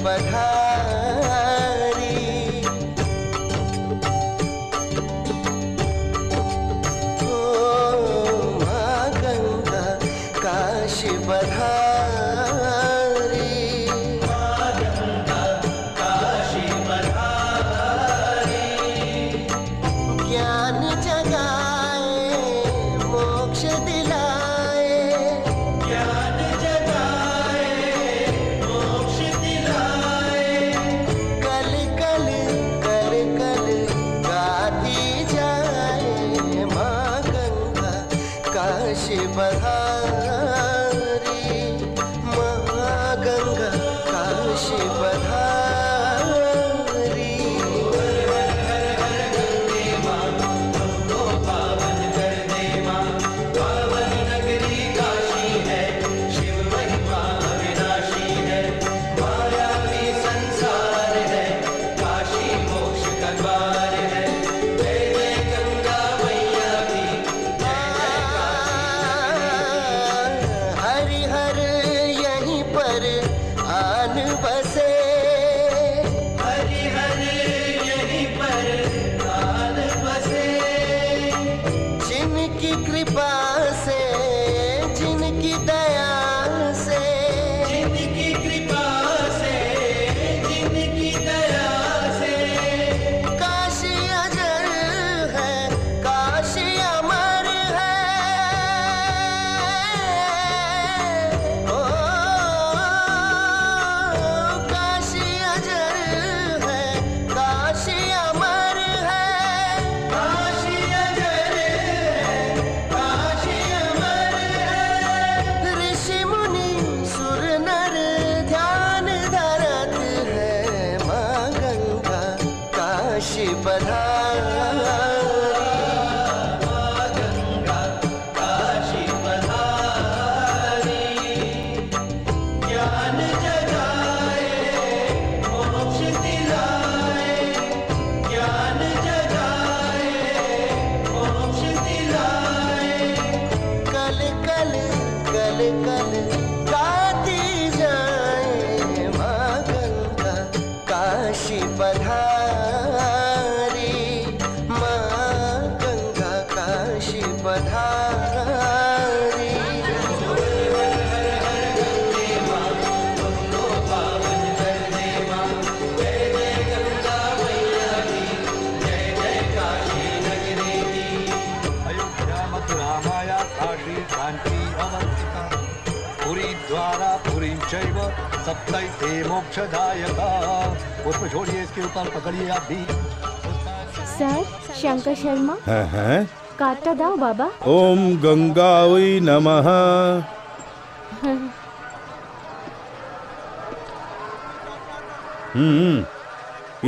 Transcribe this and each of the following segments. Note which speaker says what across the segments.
Speaker 1: पधारी। ओ माँ गंगा काशी पधारी। माँ गंगा काशी पधारी। ज्ञान जगाए मोक्ष दिलाए। ज्ञान जगाए मोक्ष दिलाए। कल कल कल कल गाती जाए माँ गंगा काशी पधारी। माँ गंगा काशी पधारी। हरिहर यहीं पर आन बसे। हरिहर यहीं पर आन बसे। जिनकी कृपा से जिनकी दया से। जिनकी कृपा से जिनकी दया से। काशी अजर है काशी अमर है। ओ काशी अजर है काशी अमर है। काशी अजर है काशी अमर है। ऋषि मुनि सुर नर ध्यान धरत है माँ गंगा काशी पधारी। माँ गंगा काशी पधारी। ज्ञान जगाए मोक्ष दिलाए। ज्ञान जगाए मोक्ष दिलाए। कल कल कल कल गाती जाए माँ गंगा काशी पधारी। माँ गंगा काशी पधारी।
Speaker 2: अयोध्या मथुरा माया काशी कांची अवंतिका पुरी द्वारा पुरी चैव सप्तैते मोक्षदायका। पुष्प छोड़िए इसके ऊपर पकड़िए आप भी।
Speaker 3: सर शंकर शर्मा
Speaker 4: হ্যাঁ হ্যাঁ
Speaker 3: কার্ডটা দাও বাবা।
Speaker 4: ওম গঙ্গায় নমঃ।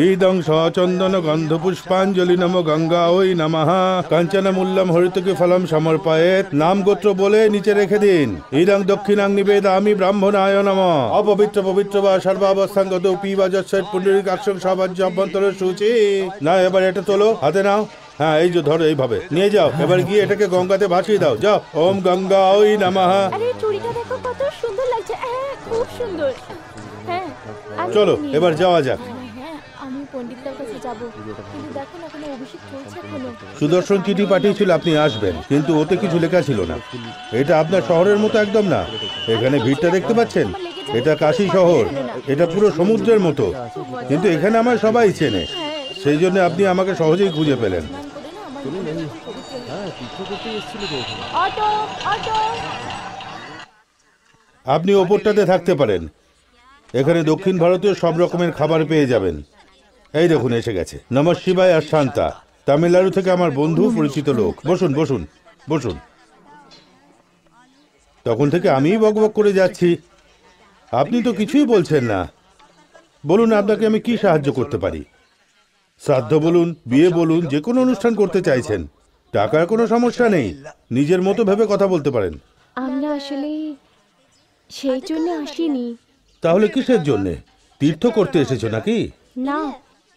Speaker 4: ইদং সচন্দন গন্ধ পুষ্পাঞ্জলি নম গঙ্গায় নমঃ। কাঞ্চন মূল্যম হরিতকি ফলম সমর্পয়েত। নাম গোত্র বলে নিচে রেখে দিন। ইদং দক্ষিণাং নিবেদামি ব্রাহ্মণায় নমঃ। অপবিত্র পবিত্র বা সর্বাবস্থাঙ্গত পিবা যৎসৎ পুণ্ডরীকাক্ষং সবাজ্য অভ্যন্তরের সূচি। না এবার এটা তোলো হাতে নাও। হ্যাঁ এই যে ধরো এইভাবে নিয়ে যাও। এবার গিয়ে এটাকে গঙ্গাতে ভাসিয়ে দাও। যাও। ওম গঙ্গায় নমঃ।
Speaker 3: আরে চুড়িটা দেখো কত সুন্দর লাগছে। হ্যাঁ খুব সুন্দর। হ্যাঁ
Speaker 4: চলো এবার যাওয়া যাক।
Speaker 3: হ্যাঁ আমি পণ্ডিতদের কাছে যাব। কিন্তু দেখো না কোনো অভিষেক চলছে এখনো।
Speaker 4: সুদর্শন চিঠি পাঠিয়েছিল আপনি আসবেন, কিন্তু ওতে কিছু লেখা ছিল না। এটা আপনার শহরের মতো একদম না। এখানে ভিড়টা দেখতে পাচ্ছেন? এটা কাশী শহর। এটা পুরো সমুদ্রের মতো, কিন্তু এখানে আমার সবাই চেনে। সেই জন্য আপনি আমাকে সহজেই খুঁজে পেলেন।
Speaker 3: অটো অটো
Speaker 4: আপনি ওপরটাতে থাকতে পারেন। এখানে দক্ষিণ ভারতীয় সব রকমের খাবার পেয়ে যাবেন। এই দেখুন এসে গেছে নমঃ শিবায় আর শান্তা। তামিলনাড়ু থেকে আমার বন্ধু, পরিচিত লোক। বসুন বসুন বসুন। তখন থেকে আমিই বকবক করে যাচ্ছি, আপনি তো কিছুই বলছেন না। বলুন আপনাকে আমি কি সাহায্য করতে পারি? শ্রাদ্ধ বলুন, বিয়ে বলুন, যে কোনো অনুষ্ঠান করতে চাইছেন। টাকার কোনো সমস্যা নেই, নিজের মতো ভেবে কথা বলতে পারেন।
Speaker 3: আমরা আসলে সেই জন্য আসিনি।
Speaker 4: তাহলে কিসের জন্য? তীর্থ করতে এসেছো নাকি?
Speaker 3: না,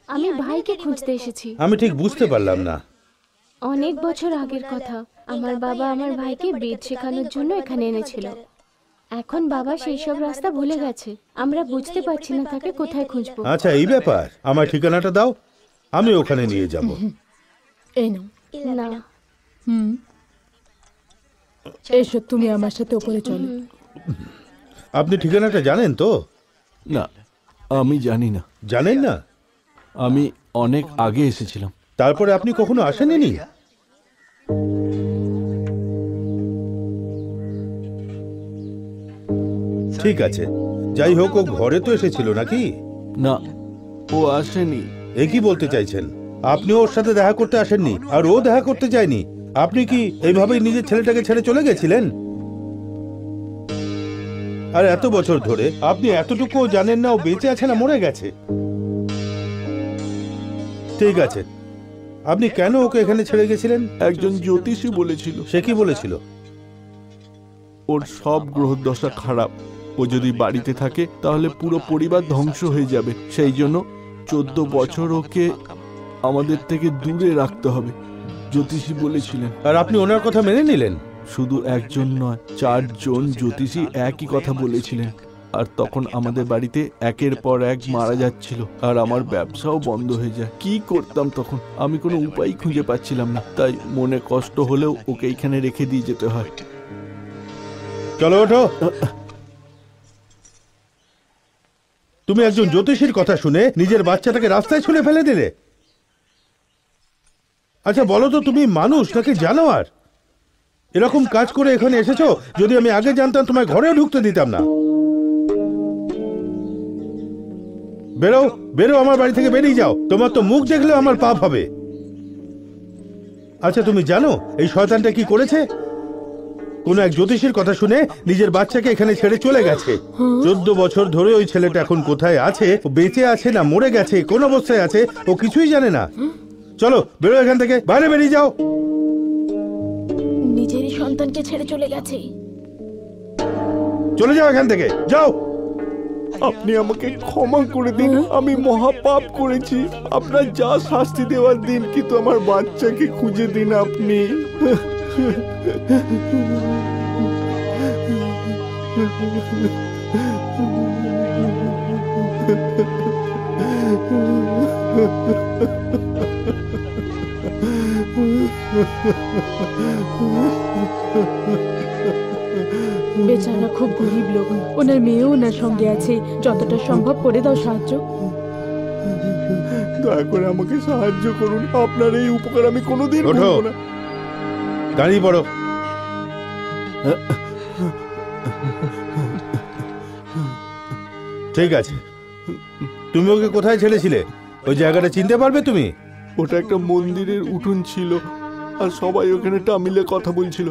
Speaker 3: আমি ভাইকে খুঁজতে এসেছি।
Speaker 4: আমি ঠিক বুঝতে পারলাম না।
Speaker 3: অনেক বছর আগের কথা, আমার বাবা আমার ভাইকে বেদ শেখানোর জন্য এখানে এনেছিল। এখন বাবা সেই সব রাস্তা ভুলে গেছে, আমরা বুঝতে পারছি না তাকে কোথায় খুঁজবো।
Speaker 4: আচ্ছা এই ব্যাপার, আমার ঠিকানাটা দাও, আমি ওখানে নিয়ে যাব।
Speaker 5: এই নাও।
Speaker 3: না,
Speaker 5: এসো, তুমি আমার সাথে ওপরে চলো।
Speaker 4: আপনি ঠিকানাটা জানেন তো?
Speaker 6: না, আমি জানি না।
Speaker 4: জানেন না?
Speaker 6: আমি অনেক আগে এসেছিলাম।
Speaker 4: তারপরে আপনি কখনো আসেননি? ঠিক আছে, যাই হোক, ও ঘরে তো এসেছিল নাকি?
Speaker 6: না, ও আসেনি।
Speaker 4: এ কি বলতে চাইছেন? আপনি ওর সাথে দেখা করতে আসেননি, আর ও দেখা করতে চায়নি? আপনি কি এইভাবেই নিজের ছেলেটাকে ছেড়ে চলে গেছিলেন? আর এত বছর ধরে আপনি এতটুকু জানেন না ও বেঁচে আছে না মরে গেছে? ঠিক আছে, আপনি কেন ওকে এখানে ছেড়ে গেছিলেন?
Speaker 6: একজন জ্যোতিষী বলেছিল
Speaker 4: সে কি বলেছিল?
Speaker 6: ওর সব গ্রহদশা খারাপ, ও যদি বাড়িতে থাকে তাহলে পুরো পরিবার ধ্বংস হয়ে যাবে। সেই জন্য 14 বছর ওকে আমাদের থেকে দূরে রাখতে হবে, জ্যোতিষী বলেছিলেন।
Speaker 4: আর আপনি ওনার কথা মেনে নিলেন?
Speaker 6: শুধু একজন নয়, 4 জন জ্যোতিষী একই কথা বলেছিলেন। আর তখন আমাদের বাড়িতে একের পর এক মারা যাচ্ছিল, আর আমার ব্যবসাও বন্ধ হয়ে যায়। কি করতাম তখন? আমি কোনো উপায় খুঁজে পাচ্ছিলাম না, তাই মনে কষ্ট হলেও ওকে এইখানে রেখে দিয়ে যেতে হয়।
Speaker 4: চলো ওঠো। তুমি একজন জ্যোতিষীর কথা শুনে নিজের বাচ্চাটাকে রাস্তায় ছুঁড়ে ফেলে দিলে? আচ্ছা বলো তো, তুমি মানুষ নাকি জানোয়ার? এরকম কাজ করে এখানে এসেছো? যদি আমি আগে জানতাম তোমায় ঘরেও ঢুকতে দিতাম না। বেরো বেরো, আমার বাড়ি থেকে বেরিয়ে যাও। তোমার তো মুখ দেখলেও আমার পাপ হবে। আচ্ছা তুমি জানো এই শয়তানটা কি করেছে? কোন এক জ্যোতিষীর কথা শুনে নিজের বাচ্চাকে এখানে ছেড়ে চলে গেছে। 14 বছর ধরে ওই ছেলেটা এখন কোথায় আছে, বেঁচে আছে না মরে গেছে, কোন অবস্থায় আছে, ও কিছুই জানে না। চলো বেরো এখান থেকে, বাইরে বেরিয়ে যাও।
Speaker 3: নিজেরই সন্তানকে ছেড়ে চলে গেছে।
Speaker 4: চলে যাও এখান থেকে, যাও।
Speaker 6: আপনি আমাকে ক্ষমা করে দিন, আমি মহাপাপ করেছি। আপনার যা শাস্তি দেওয়ার দিন, কিন্তু আমার বাচ্চাকে খুঁজে দিন আপনি।
Speaker 5: বেচারা খুব গরিব লোক, ওনার মেয়েও ওনার সঙ্গে আছে। যতটা সম্ভব করে দাও সাহায্য।
Speaker 6: দয়া করে আমাকে সাহায্য করুন, আপনার এই উপকার আমি কোনোদিন
Speaker 4: ওঠো,
Speaker 6: ভুলবো না।
Speaker 4: দাঁড়িয়ে পড়ো। ঠিক আছে, তুমি ওকে কোথায় ছেড়েছিলে? ওই জায়গাটা চিনতে পারবে তুমি?
Speaker 6: ওটা একটা মন্দিরের উঠোন ছিল, আর সবাই ওখানে তামিলে কথা বলছিল।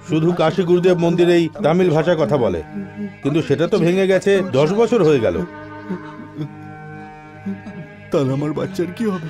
Speaker 4: শুধু কাশী গুরুদেব মন্দিরেই তামিল ভাষায় কথা বলে, কিন্তু সেটা তো ভেঙে গেছে, 10 বছর হয়ে গেল।
Speaker 6: তাহলে আমার বাচ্চার কি হবে?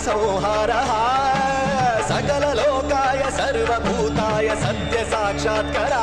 Speaker 1: संहारः सकल लोकाय सर्व सर्वभूताय सत्य साक्षात्करा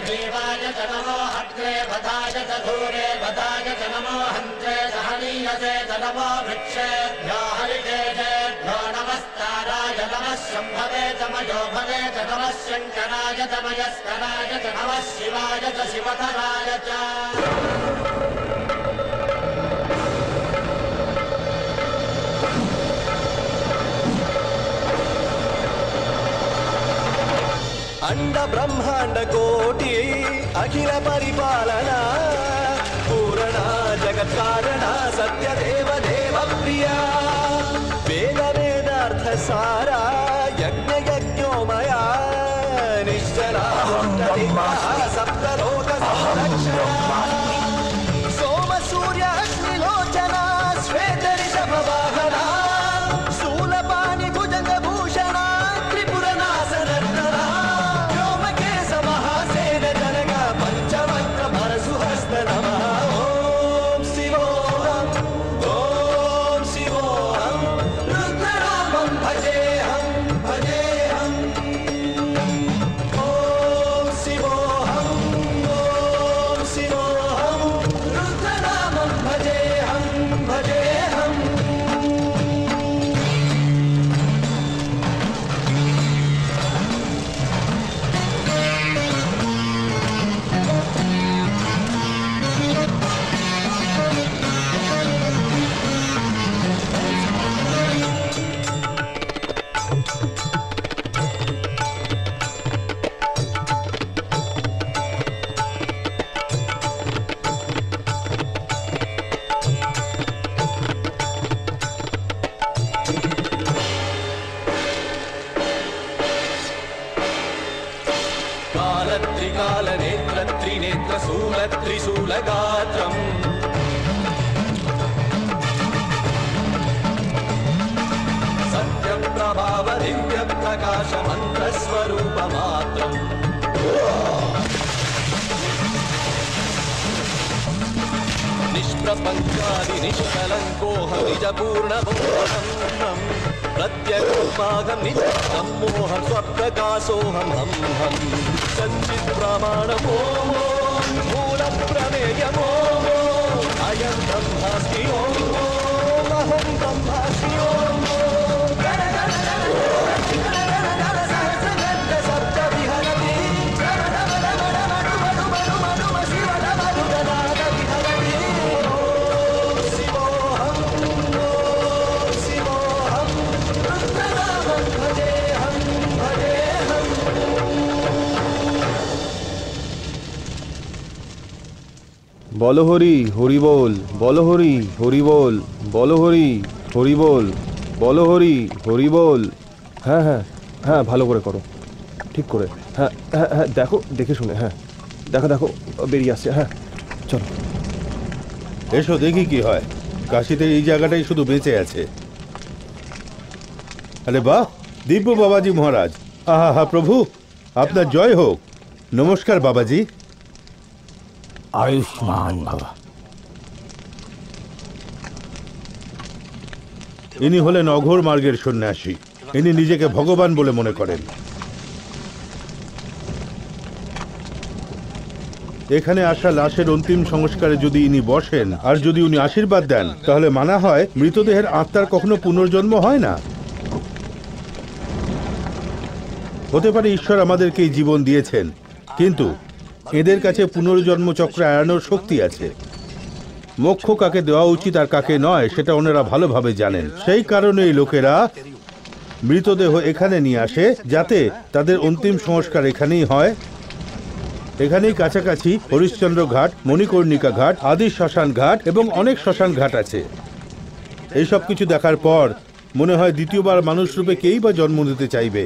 Speaker 7: भीवाय च नमो हत्रे वधाय च धूरे वधाय च नमो हन्त्रे सहनीयसे च नमो वृक्षेभ्यो हरिकेशेभ्यो नमस्ताराय नमः शम्भवे च मयो भवे च नमः शङ्कराय च मयस्कराय च नमः शिवाय च शिवधराय च
Speaker 1: अंड ब्रह्मांड कोटि अखिल परिपालना पूर्णा जगत् कारणा सत्य देव देव प्रिया वेद वेदार्थ सारा यज्ञ यज्ञोमया निश्चला सप्त लोक संरक्षणा सोम सूर्य अग्निलोचना श्वेत ऋषभ वाहना शूलपाणि भुजंग भूषणा त्रिपुर नाशनर्तना त्रिशूलगात्रम् सत्यप्रभाव दिव्यप्रकाश मन्त्रस्वरूपमात्रम् निष्प्रपञ्चादि निष्कलङ्कोह निजपूर्णबोधम् प्रत्यगुर्मागं निजं मोहं स्वप्रकाशोऽहं हं हं सच्चित् प्रमाणमो मूलप्रमेयमो अयं ब्रह्मास्मि ओम् अहं ब्रह्मास्मि ओम्
Speaker 8: বলো হরি হরি বল, বলো হরি হরি বল, বলো হরি হরি বল, বলো হরি হরি বল। হ্যাঁ হ্যাঁ হ্যাঁ, ভালো করে করো, ঠিক করে। হ্যাঁ হ্যাঁ হ্যাঁ, দেখো, দেখে শুনে। হ্যাঁ দেখো দেখো, বেরিয়ে আসছে। হ্যাঁ চলো
Speaker 4: এসো দেখি কি হয়। কাশিতে এই জায়গাটাই শুধু বেঁচে আছে। আরে বাহ, দিব্য বাবাজি মহারাজ। আহা হা, প্রভু আপনার জয় হোক। নমস্কার বাবাজি।
Speaker 9: আয়ুষ্মান বাবা।
Speaker 4: ইনি হলেন অঘোর মার্গের সন্ন্যাসী। ইনি নিজেকে ভগবান বলে মনে করেন। এখানে আসা লাশের অন্তিম সংস্কারে যদি ইনি বসেন আর যদি উনি আশীর্বাদ দেন, তাহলে মানা হয় মৃতদেহের আত্মার কখনো পুনর্জন্ম হয় না। হতে পারে ঈশ্বর আমাদেরকে এই জীবন দিয়েছেন, কিন্তু এদের কাছে পুনর্জন্ম চক্র এড়ানোর শক্তি আছে। মোক্ষ কাকে দেওয়া উচিত আর কাকে নয় সেটা ওনারা ভালোভাবে জানেন। সেই কারণে এই লোকেরা মৃতদেহ এখানে নিয়ে আসে, যাতে তাদের অন্তিম সংস্কার এখানেই হয়। এখানেই কাছাকাছি হরিশ্চন্দ্র ঘাট, মণিকর্ণিকা ঘাট, আদি শ্মশান ঘাট এবং অনেক শ্মশান ঘাট আছে। এইসব কিছু দেখার পর মনে হয় দ্বিতীয়বার মানুষ রূপে কেই বা জন্ম নিতে চাইবে।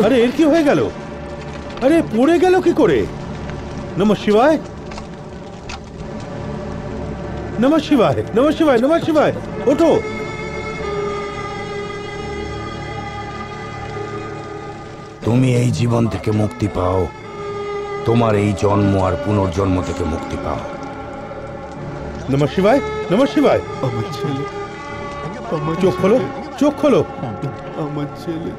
Speaker 4: আরে এর কি হয়ে গেল? আরে পড়ে গেল কি করে? নমঃ শিবায়, নমঃ শিবায়, নমঃ শিবায়, নমঃ শিবায়। ওঠো।
Speaker 9: তুমি এই জীবন থেকে মুক্তি পাও, তোমার এই জন্ম আর পুনর্জন্ম থেকে মুক্তি পাও।
Speaker 4: নমঃ শিবায়, নমঃ শিবায়।
Speaker 6: আমার ছেলে,
Speaker 4: চোখ খোলো, চোখ খোলো।
Speaker 6: আমার ছেলে।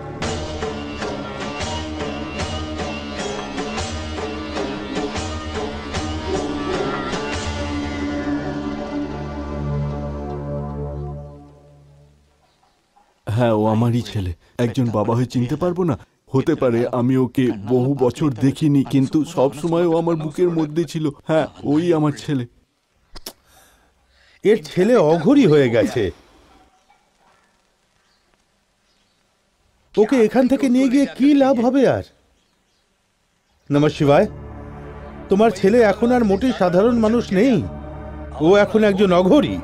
Speaker 6: হ্যাঁ, ও আমারই ছেলে। একজন বাবা হয়ে চিনতে পারবো না? হতে পারে আমি ওকে বহু বছর দেখিনি, কিন্তু সব সময় ও আমার বুকের মধ্যে ছিল। হ্যাঁ, ওই আমার ছেলে।
Speaker 4: এর ছেলে অঘরী হয়ে গেছে। ওকে এখান থেকে নিয়ে গিয়ে কি লাভ হবে আর? নমঃ শিবায়। তোমার ছেলে এখন আর মোটেই সাধারণ মানুষ নেই, ও এখন একজন অঘরী।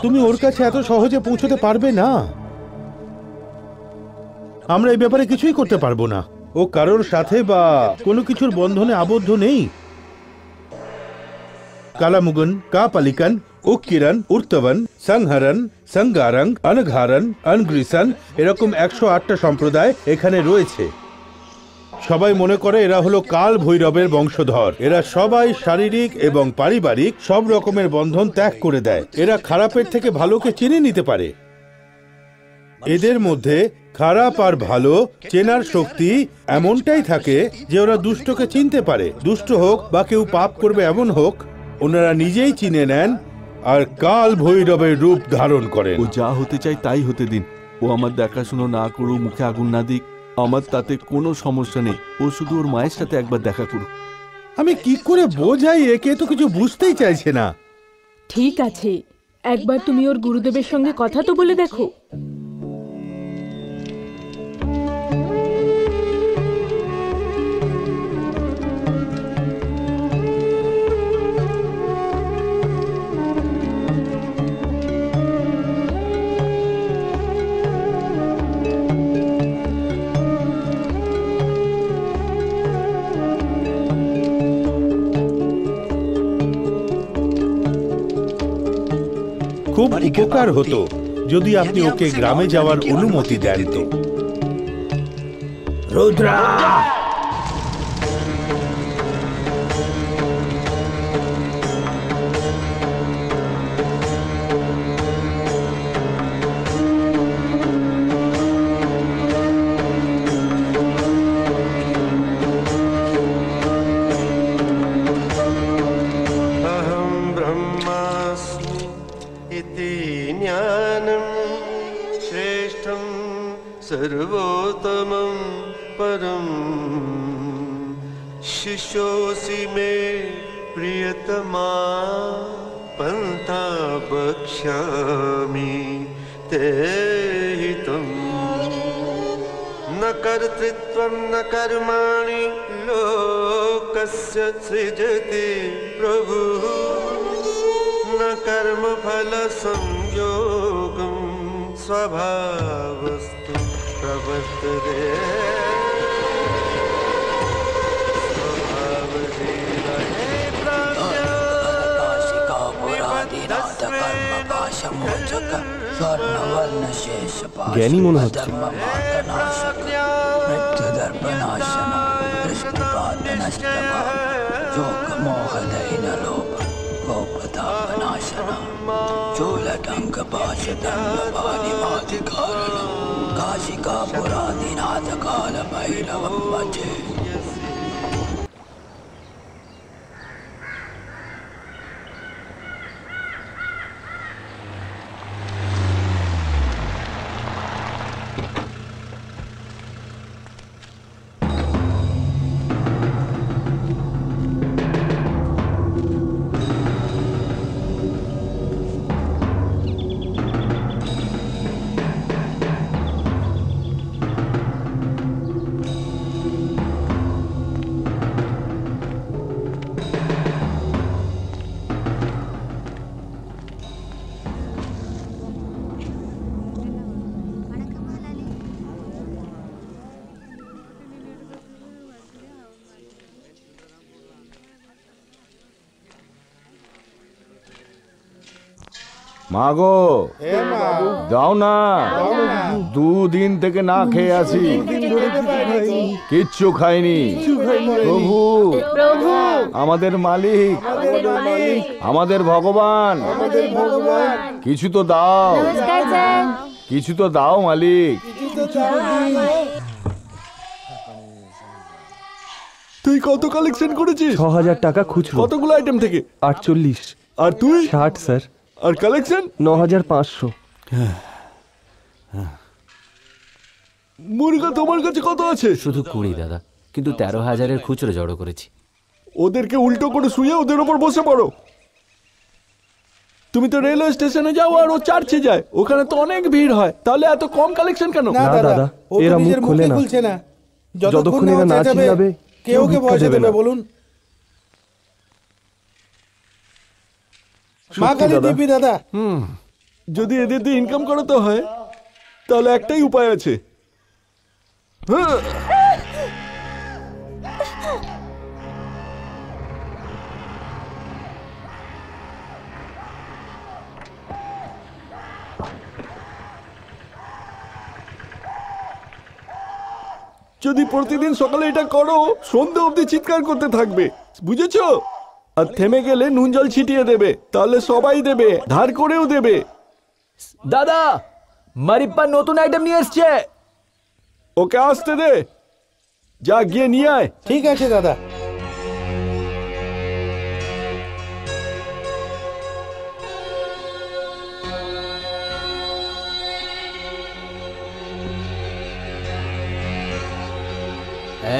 Speaker 4: তুমি ওর কাছে এত সহজে পৌঁছতে পারবে না। আমরা এই ব্যাপারে কিছুই করতে পারবো না। ও কারোর সাথে বা কোনো কিছুর বন্ধনে আবদ্ধ নেই। কালামুগন, কাপালিকান, উক্কিরণ, উর্তবন, সংহরণ, সংগারং, অনঘারণ, অনগ্রিসন, এরকম 108টা সম্প্রদায় এখানে রয়েছে। সবাই মনে করে এরা হলো কাল ভৈরবের বংশধর। এরা সবাই শারীরিক এবং পারিবারিক সব রকমের বন্ধন ত্যাগ করে দেয়। এরা খারাপের থেকে ভালোকে চিনে নিতে পারে। এদের মধ্যে খারাপ আর ভালো চেনার শক্তি এমনটাই থাকে যে ওরা দুষ্টকে চিনতে পারে। দুষ্ট হোক বা কেউ পাপ করবে এমন হোক, ওনারা নিজেই চিনে নেন আর কাল ভৈরবের রূপ ধারণ করেন।
Speaker 6: ও যা হতে চাই তাই হতে দিন। ও আমার দেখাশুনো না করুক, মুখে আগুন না দিক, আমার তাতে কোনো সমস্যা নেই। ও শুধু ওর মায়ের সাথে একবার দেখা করুক।
Speaker 4: আমি কি করে বোঝাই একে? তো কিছু বুঝতেই চাইছে না।
Speaker 5: ঠিক আছে, একবার তুমি ওর গুরুদেবের সঙ্গে কথা তো বলে দেখো।
Speaker 4: খুব উপকার হতো যদি আপনি ওকে গ্রামে যাওয়ার অনুমতি দেন তো।
Speaker 9: রুদ্রা,
Speaker 1: सर्वोत्तमं परं शिष्योऽसि मे प्रियतमा पन्था वक्ष्यामि ते हितं न कर्तृत्वं न कर्माणि लोकस्य सृजति प्रभुः न कर्मफलसंयोगं स्वभावस्तु प्रवर्तते
Speaker 8: জ্ঞানী মনে হচ্ছে।
Speaker 9: चूलटङ्कपाशतङ्गपाणिमादिकारणं काशिकापुरादिनाथकालभैरवं भजे। মাগো দাও না, দুদিন থেকে না খেয়ে আছি, কিচ্ছু খাইনি। প্রভু, আমাদের মালিক, আমাদের ভগবান, কিছু তো দাও, কিছু তো দাও মালিক।
Speaker 6: তুই কত কালেকশন করেছিস?
Speaker 8: 6000 টাকা খুচরো।
Speaker 6: কতগুলো আইটেম থেকে?
Speaker 8: 48।
Speaker 6: আর তুই?
Speaker 8: 60 স্যার।
Speaker 6: আর কালেকশন?
Speaker 8: 9500।
Speaker 6: মুরগা তোমার কাছে কত আছে?
Speaker 10: শুধু 20 দাদা, কিন্তু 13,000-এর খুচরো জড়ো করেছি।
Speaker 6: ওদেরকে উল্টো করে শুয়ে ওদের ওপর বসে পড়ো। তুমি তো রেলওয়ে স্টেশনে যাও আর ও চার্চে যায়, ওখানে তো অনেক ভিড় হয়, তাহলে এত কম কালেকশন কেন?
Speaker 8: না দাদা, এরা মুখ খোলে না। যতক্ষণ এরা না চিল্লাবে কেউ পয়সা দেবে বলুন?
Speaker 6: মা কালী দিবি দাদা। যদি এদের দিয়ে ইনকাম করাতে হয় তাহলে একটাই উপায় আছে। যদি প্রতিদিন সকালে এটা করো, সন্ধ্যা অবধি চিৎকার করতে থাকবে, বুঝেছো? আর থেমে গেলে নুন জল ছিটিয়ে দেবে, তাহলে সবাই দেবে, ধার করেও দেবে।
Speaker 10: দাদা, মারিপ্পা নতুন আইটেম নিয়ে এসছে।
Speaker 6: ওকে আসতে দে, যা গিয়ে নিয়ে আয়।
Speaker 8: ঠিক আছে দাদা।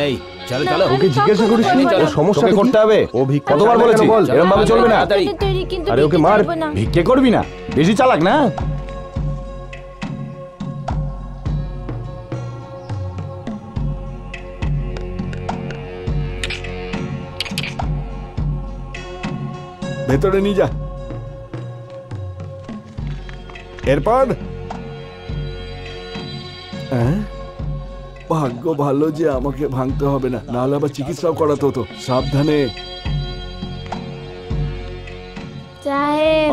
Speaker 10: এই চলো চলো,
Speaker 8: ওকে জিজ্ঞাসা করিস নি ও সমস্যা করতে হবে। ও ভিক্ষা কতবার বলেছি এরকম ভাবে চলবে না। আরে ওকে মার, ভিক্ষা করবি না, বেশি চালাক না।
Speaker 6: ভেতরে নিয়ে যা। এরপর ভাগ্য ভালো যে আমাকে ভাঙতে হবে না, নাহলে আবার চিকিৎসাও করাতে হতো। সাবধানে।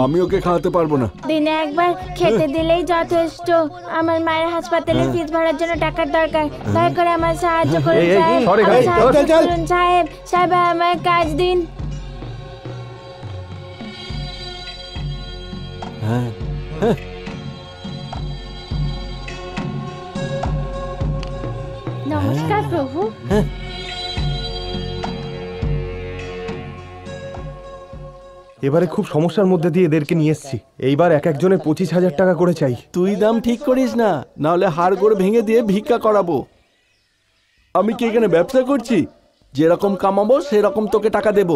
Speaker 6: আমি ওকে খাওয়াতে পারবো না।
Speaker 3: দিনে একবার খেতে দিলেই যথেষ্ট। আমার মায়ের হাসপাতালে ফিস ভরার জন্য টাকার দরকার, দয়া করে আমার সাহায্য করুন সাহেব। সাহেব আমার কাজ দিন। নমস্কার প্রভু।
Speaker 8: এবারে খুব সমস্যার মধ্যে দিয়ে এদেরকে নিয়ে এসেছি। এইবার এক একজনের 25,000 টাকা করে চাই।
Speaker 6: তুই দাম ঠিক করিস না, নাহলে হাড় গোড় ভেঙে দিয়ে ভিক্ষা করাবো। আমি কি এখানে ব্যবসা করছি? যেরকম কামাবো সেরকম তোকে টাকা দেবো।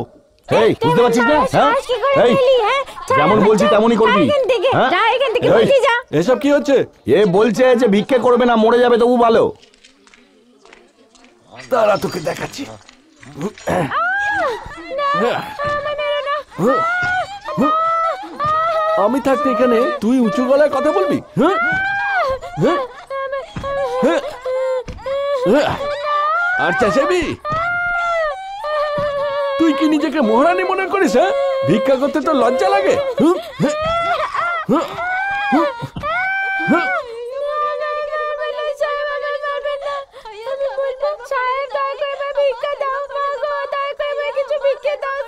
Speaker 9: এই বুঝতে পারছিস না? এই যেমন বলছি তেমনই করবি।
Speaker 6: এসব কি হচ্ছে?
Speaker 9: এ বলছে যে ভিক্ষে করবে না, মরে যাবে, তবু ভালো।
Speaker 6: তারা তোকে দেখাচ্ছি। আমি থাকতে এখানে তুই উঁচু গলায় কথা বলবি? আর চেঁচাবি? তুই কি নিজেকে মহারানী মনে করিস? হ্যাঁ, ভিক্ষা করতে তো লজ্জা লাগে?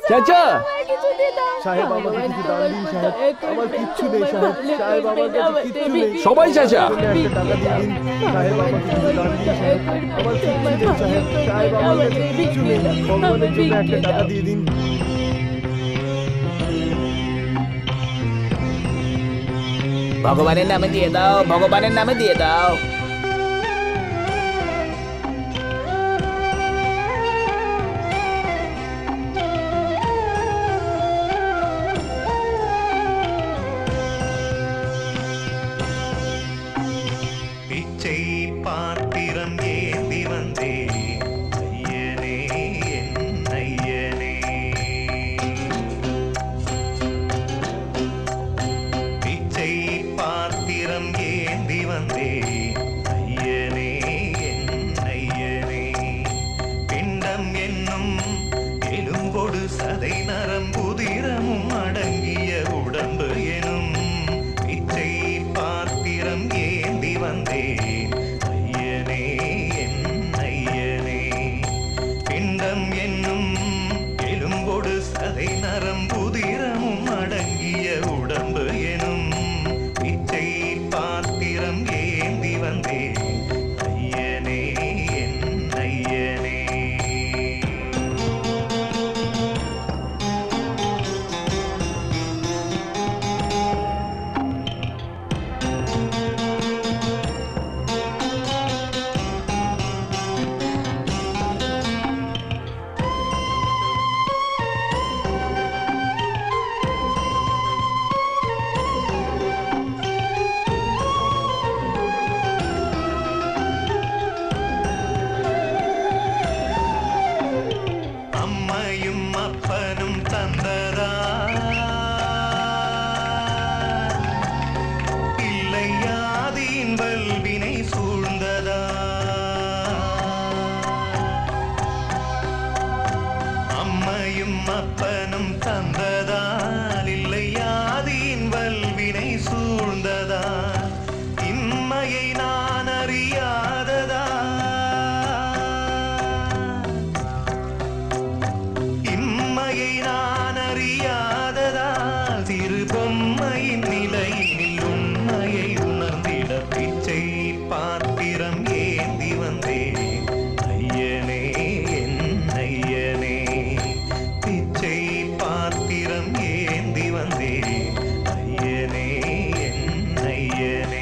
Speaker 6: চাচা,
Speaker 8: সাহেব আমাকে কিছু দান দিন সাহেব, আমার কিচ্ছু নেই সাহেব, সাহেব আমার কাছে কিচ্ছু নেই।
Speaker 10: সবাই চাচা
Speaker 8: একটা টাকা দিয়ে দিন সাহেব, আমাকে কিছু দান দিন সাহেব, আমার কিচ্ছু নেই সাহেব, সাহেব আমার কাছে কিচ্ছু নেই, ভগবানের জন্য একটা টাকা দিয়ে দিন।
Speaker 10: ভগবানের নামে দিয়ে দাও, ভগবানের নামে দিয়ে দাও।
Speaker 11: பிச்சை பாத்திரம் ஏந்தி வந்தே ஐயனே என் ஐயனே, பிச்சை பாத்திரம் ஏந்தி வந்தே ஐயனே என் ஐயனே, பிண்டம் என்னும் எலும்பொடு சதை நரம்புதிரமும் அடங்கிய உடம்பு எனும் பிச்சை பாத்திரம் ஏந்தி வந்தேன் ஐயனே என் ஐயனே, பிண்டம் என்னும் எலும்பொடு சதை நரம்புதிரமும் அடங்கிய உடம்பு எனும் பிச்சை பாத்திரம் ஏந்தி வந்தேன் ஐயனே என் ஐயனே. அம்மையும் அப்பனும் தந்ததா இல்லை யாதின் வல்வினை சூழ்ந்ததா, அம்மையும் அப்பனும் தந்ததால் இல்லை யாதின் வல்வினை சூழ்ந்ததா, இம்மையை நான் அறியாததா, இம்மையை நான் அறியாததால் சிறு பொம்மையின் நிலையினில் உண்மையை உணர்ந்திட பிச்சை பாத்திரம் ஏந்தி வந்தேன் ஐயனே என் ஐயனே, பிச்சை பாத்திரம் ஏந்தி வந்தேன் ஐயனே என் ஐயனே.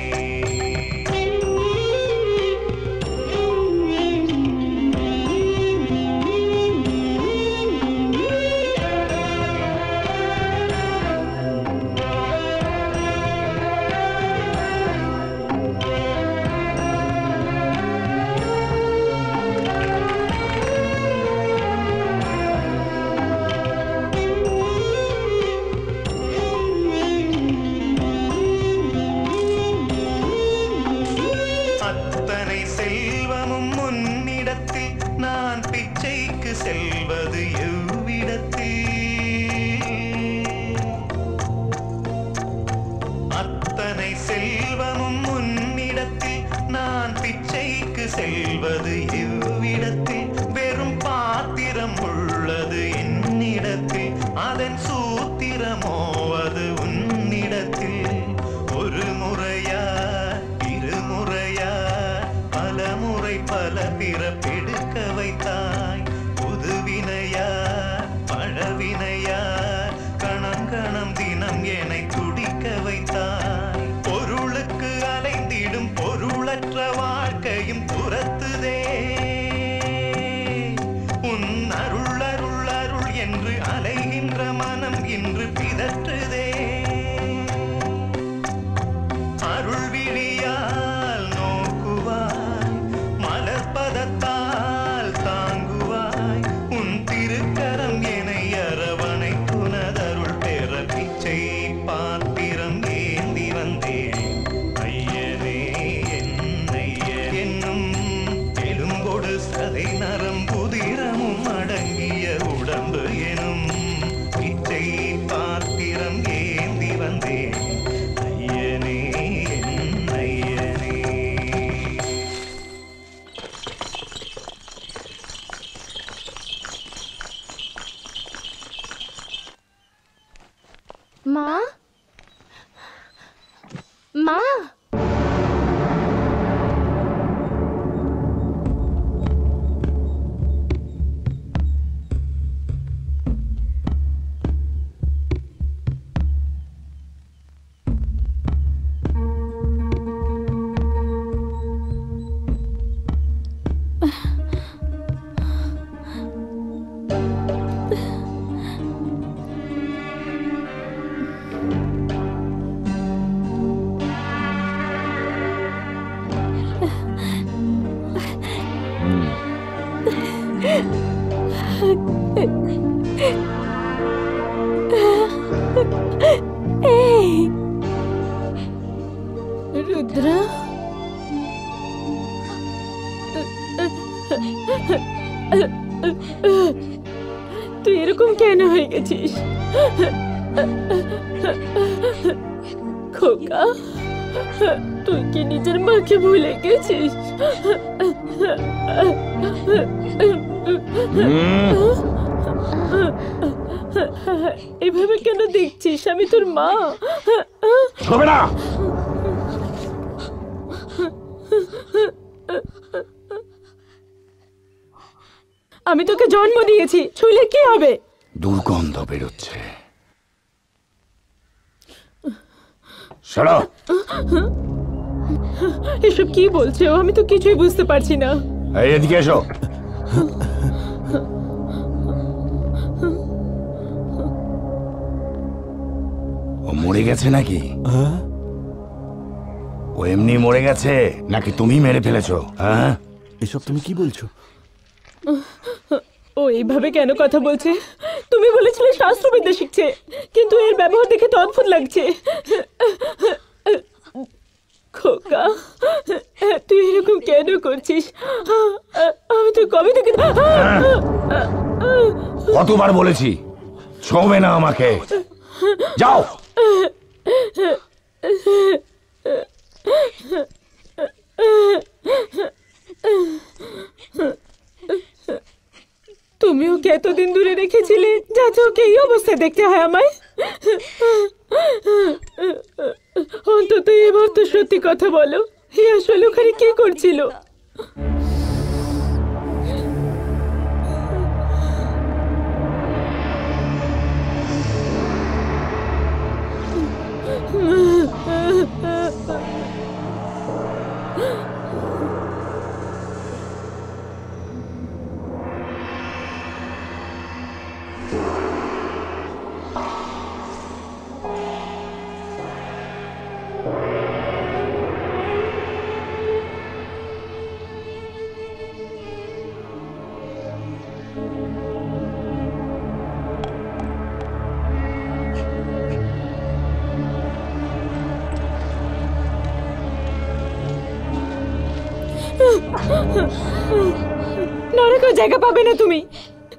Speaker 11: அத்தனை செல்வமும் முன்னிடத்தில் நான் பிச்சைக்கு செல்வது எவ்விடத்தில், அத்தனை செல்வமும் முன்னிடத்தில் நான் பிச்சைக்கு செல்வது எவ்விடத்தில், வெறும் பாத்திரம் உள்ளது என்னிடத்தில், அதன் சூத்திரமோ அது உன்னிடத்தில், ஒரு முறையா இருமுறையா பல முறை பல பிறப்பெடுக்க வைத்தாய், புதுவினையா பழவினையா கணம் கணம் தினம் என்னை துடிக்க வைத்தாய், பொருளுக்கு அலைந்திடும் பொருளற்ற வாழ்க்கையும் துரத்துதே, உன் அருள் அருள் அருள் என்று அலைகின்ற மனம் இன்று பிதற்றுதே, அருள் விழியால் நோக்குவாய் மலர்பதத்தால் தாங்குவாய், உன் திருக்கரம் என்னை அரவணைத்துனதருள் பெற பிச்சை பாத்திரம் ஏந்தி வந்தேன் ஐயனே என் ஐயன் என்னும் எலும்பொடு சதை நரம்புதிரமும் அடங்கிய உடம்பு எனும் பிச்சை பாத்திரம் ஏந்தி வந்தேன் ஐயனே என் ஐயனே.
Speaker 3: মা মা
Speaker 5: রুদ্র তুই এরকম কেন হয়ে গেছিস খোকা? তুই কি নিজের মাকে ভুলে গেছিস? এভাবে কেন দেখছিস? আমি তোর মা। আমি তোকে জন্ম দিয়েছি, ছুঁলে কি হবে?
Speaker 9: দুর্গন্ধ বেরোচ্ছে। সরো।
Speaker 5: এসব কি বলছে ও? আমি তো কিছুই বুঝতে পারছি না।
Speaker 9: এই এদিকে এসো। ও মরে গেছে নাকি? ও এমনি মরে গেছে নাকি তুমি মেরে ফেলেছো? হ্যাঁ,
Speaker 6: এসব তুমি কি বলছো?
Speaker 5: ও এইভাবে কেন কথা বলছে? তুমি বলেছিলে শাস্ত্রবিদ্যা শিখছে, কিন্তু এর ব্যবহার দেখে তো অদ্ভুত লাগছে। খোকা, তুই এরকম কেন করছিস? আমি তো কবে থেকে
Speaker 9: কতবার বলেছি ছোঁবে না আমাকে, যাও।
Speaker 5: তুমি ওকে এতদিন দূরে রেখেছিলে, যাতে ওকে এই অবস্থায় দেখতে হয় আমায়। অন্তত এবার তো সত্যি কথা বলো, হে আসলে ওখানে কি করছিল? নরকেও জায়গা পাবে না তুমি।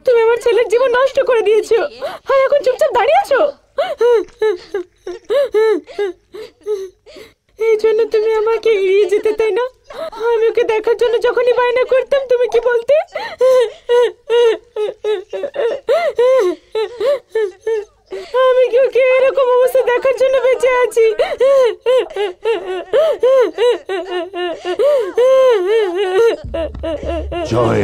Speaker 5: তুমি আমার ছেলের জীবন নষ্ট করে দিয়েছো, আর এখন চুপচাপ দাঁড়িয়ে আছো। এই জন্য তুমি আমাকে এড়িয়ে যেতে, তাই না? আমি ওকে দেখার জন্য যখনই বায়না করতাম, তুমি কি বলতে? আমি কি ওকে এরকম অবস্থা দেখার জন্য বেঁচে আছি?
Speaker 9: জয়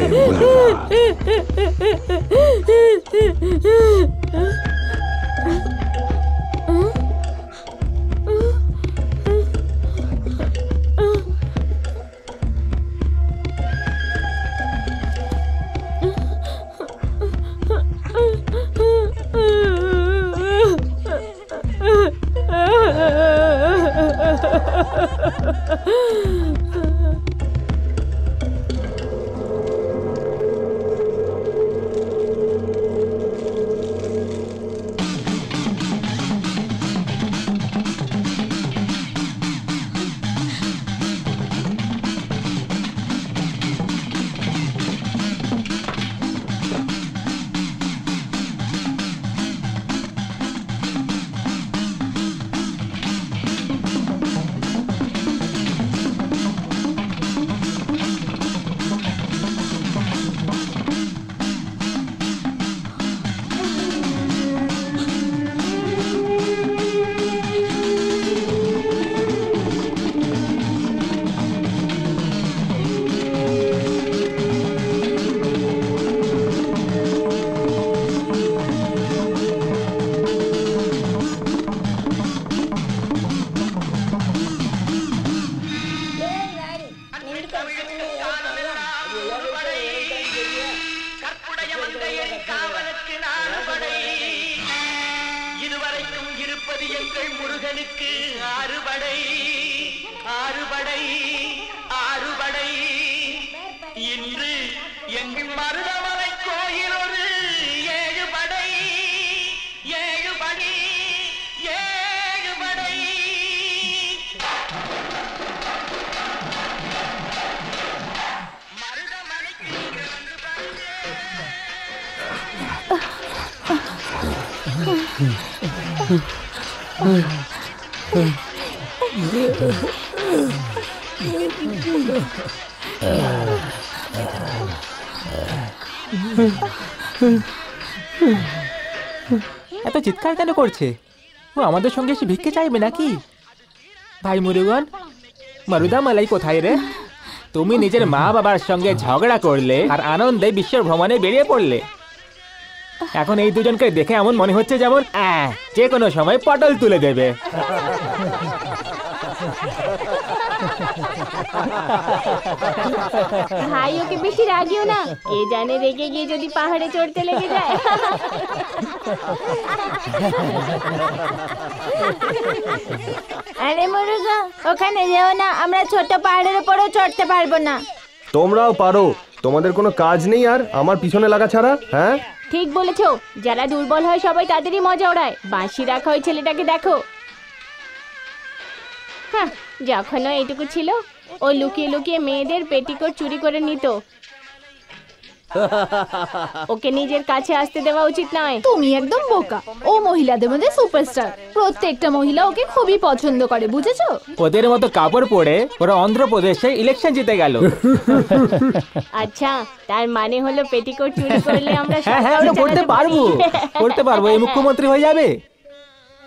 Speaker 7: மட்டும் இருப்பது எங்கள் முருகனுக்கு ஆறுபடை ஆறுபடை ஆறுபடை. இன்று எங்கள் மருதமலை கோயில் ஒரு 7 படை 7 படை 7 படை. மருதமலைக்கு நீங்க வந்து பாருங்க.
Speaker 12: এত চিৎকার কেন করছে? ও আমাদের সঙ্গে এসে ভিক্ষে চাইবে নাকি? ভাই মুরুগন, মারুদা মালাই কোথায় রে? তুমি নিজের মা বাবার সঙ্গে ঝগড়া করলে আর আনন্দে বিশ্ব ভ্রমণে বেরিয়ে পড়লে। এখন এই দুজনকে দেখে এমন মনে হচ্ছে যেমন যে কোনো সময় পটল তুলে দেবে।
Speaker 3: ভাই ওকে বেশি রাগিও না, কে জানে রেগে গিয়ে যদি পাহাড়ে চড়তে লেগে যায়। আরে মুরুগা, ওখানে যেও না, আমরা ছোট পাহাড়ের উপরও চড়তে পারবো না।
Speaker 8: তোমরাও পারো, তোমাদের কোনো কাজ নেই আর আমার পিছনে লাগা ছাড়া। হ্যাঁ
Speaker 3: ঠিক বলেছো, যারা দুর্বল হয় সবাই তাদেরই মজা ওড়ায়। বাঁশি রাখা ওই ছেলেটাকে দেখো। হ্যাঁ, যখনও এইটুকু ছিল ও লুকিয়ে লুকিয়ে মেয়েদের পেটিকোট চুরি করে নিত। ওকে নিজের কাছে আসতে দেওয়া উচিত নয়।
Speaker 5: তুমি একদম বোকা। ও মহিলাদের মধ্যে সুপারস্টার, প্রত্যেকটা মহিলা ওকে খুবই পছন্দ করে, বুঝেছো?
Speaker 12: ওদের মতো কাপড় পরে ওরা অন্ধ্রপ্রদেশে ইলেকশন জিতে গেল।
Speaker 3: আচ্ছা, তার মানে হলো পেটিকোট চুরি করলে আমরা
Speaker 12: হ্যাঁ হ্যাঁ, আমরা করতে পারবো, করতে পারবো। এই মুখ্যমন্ত্রী হয়ে যাবে,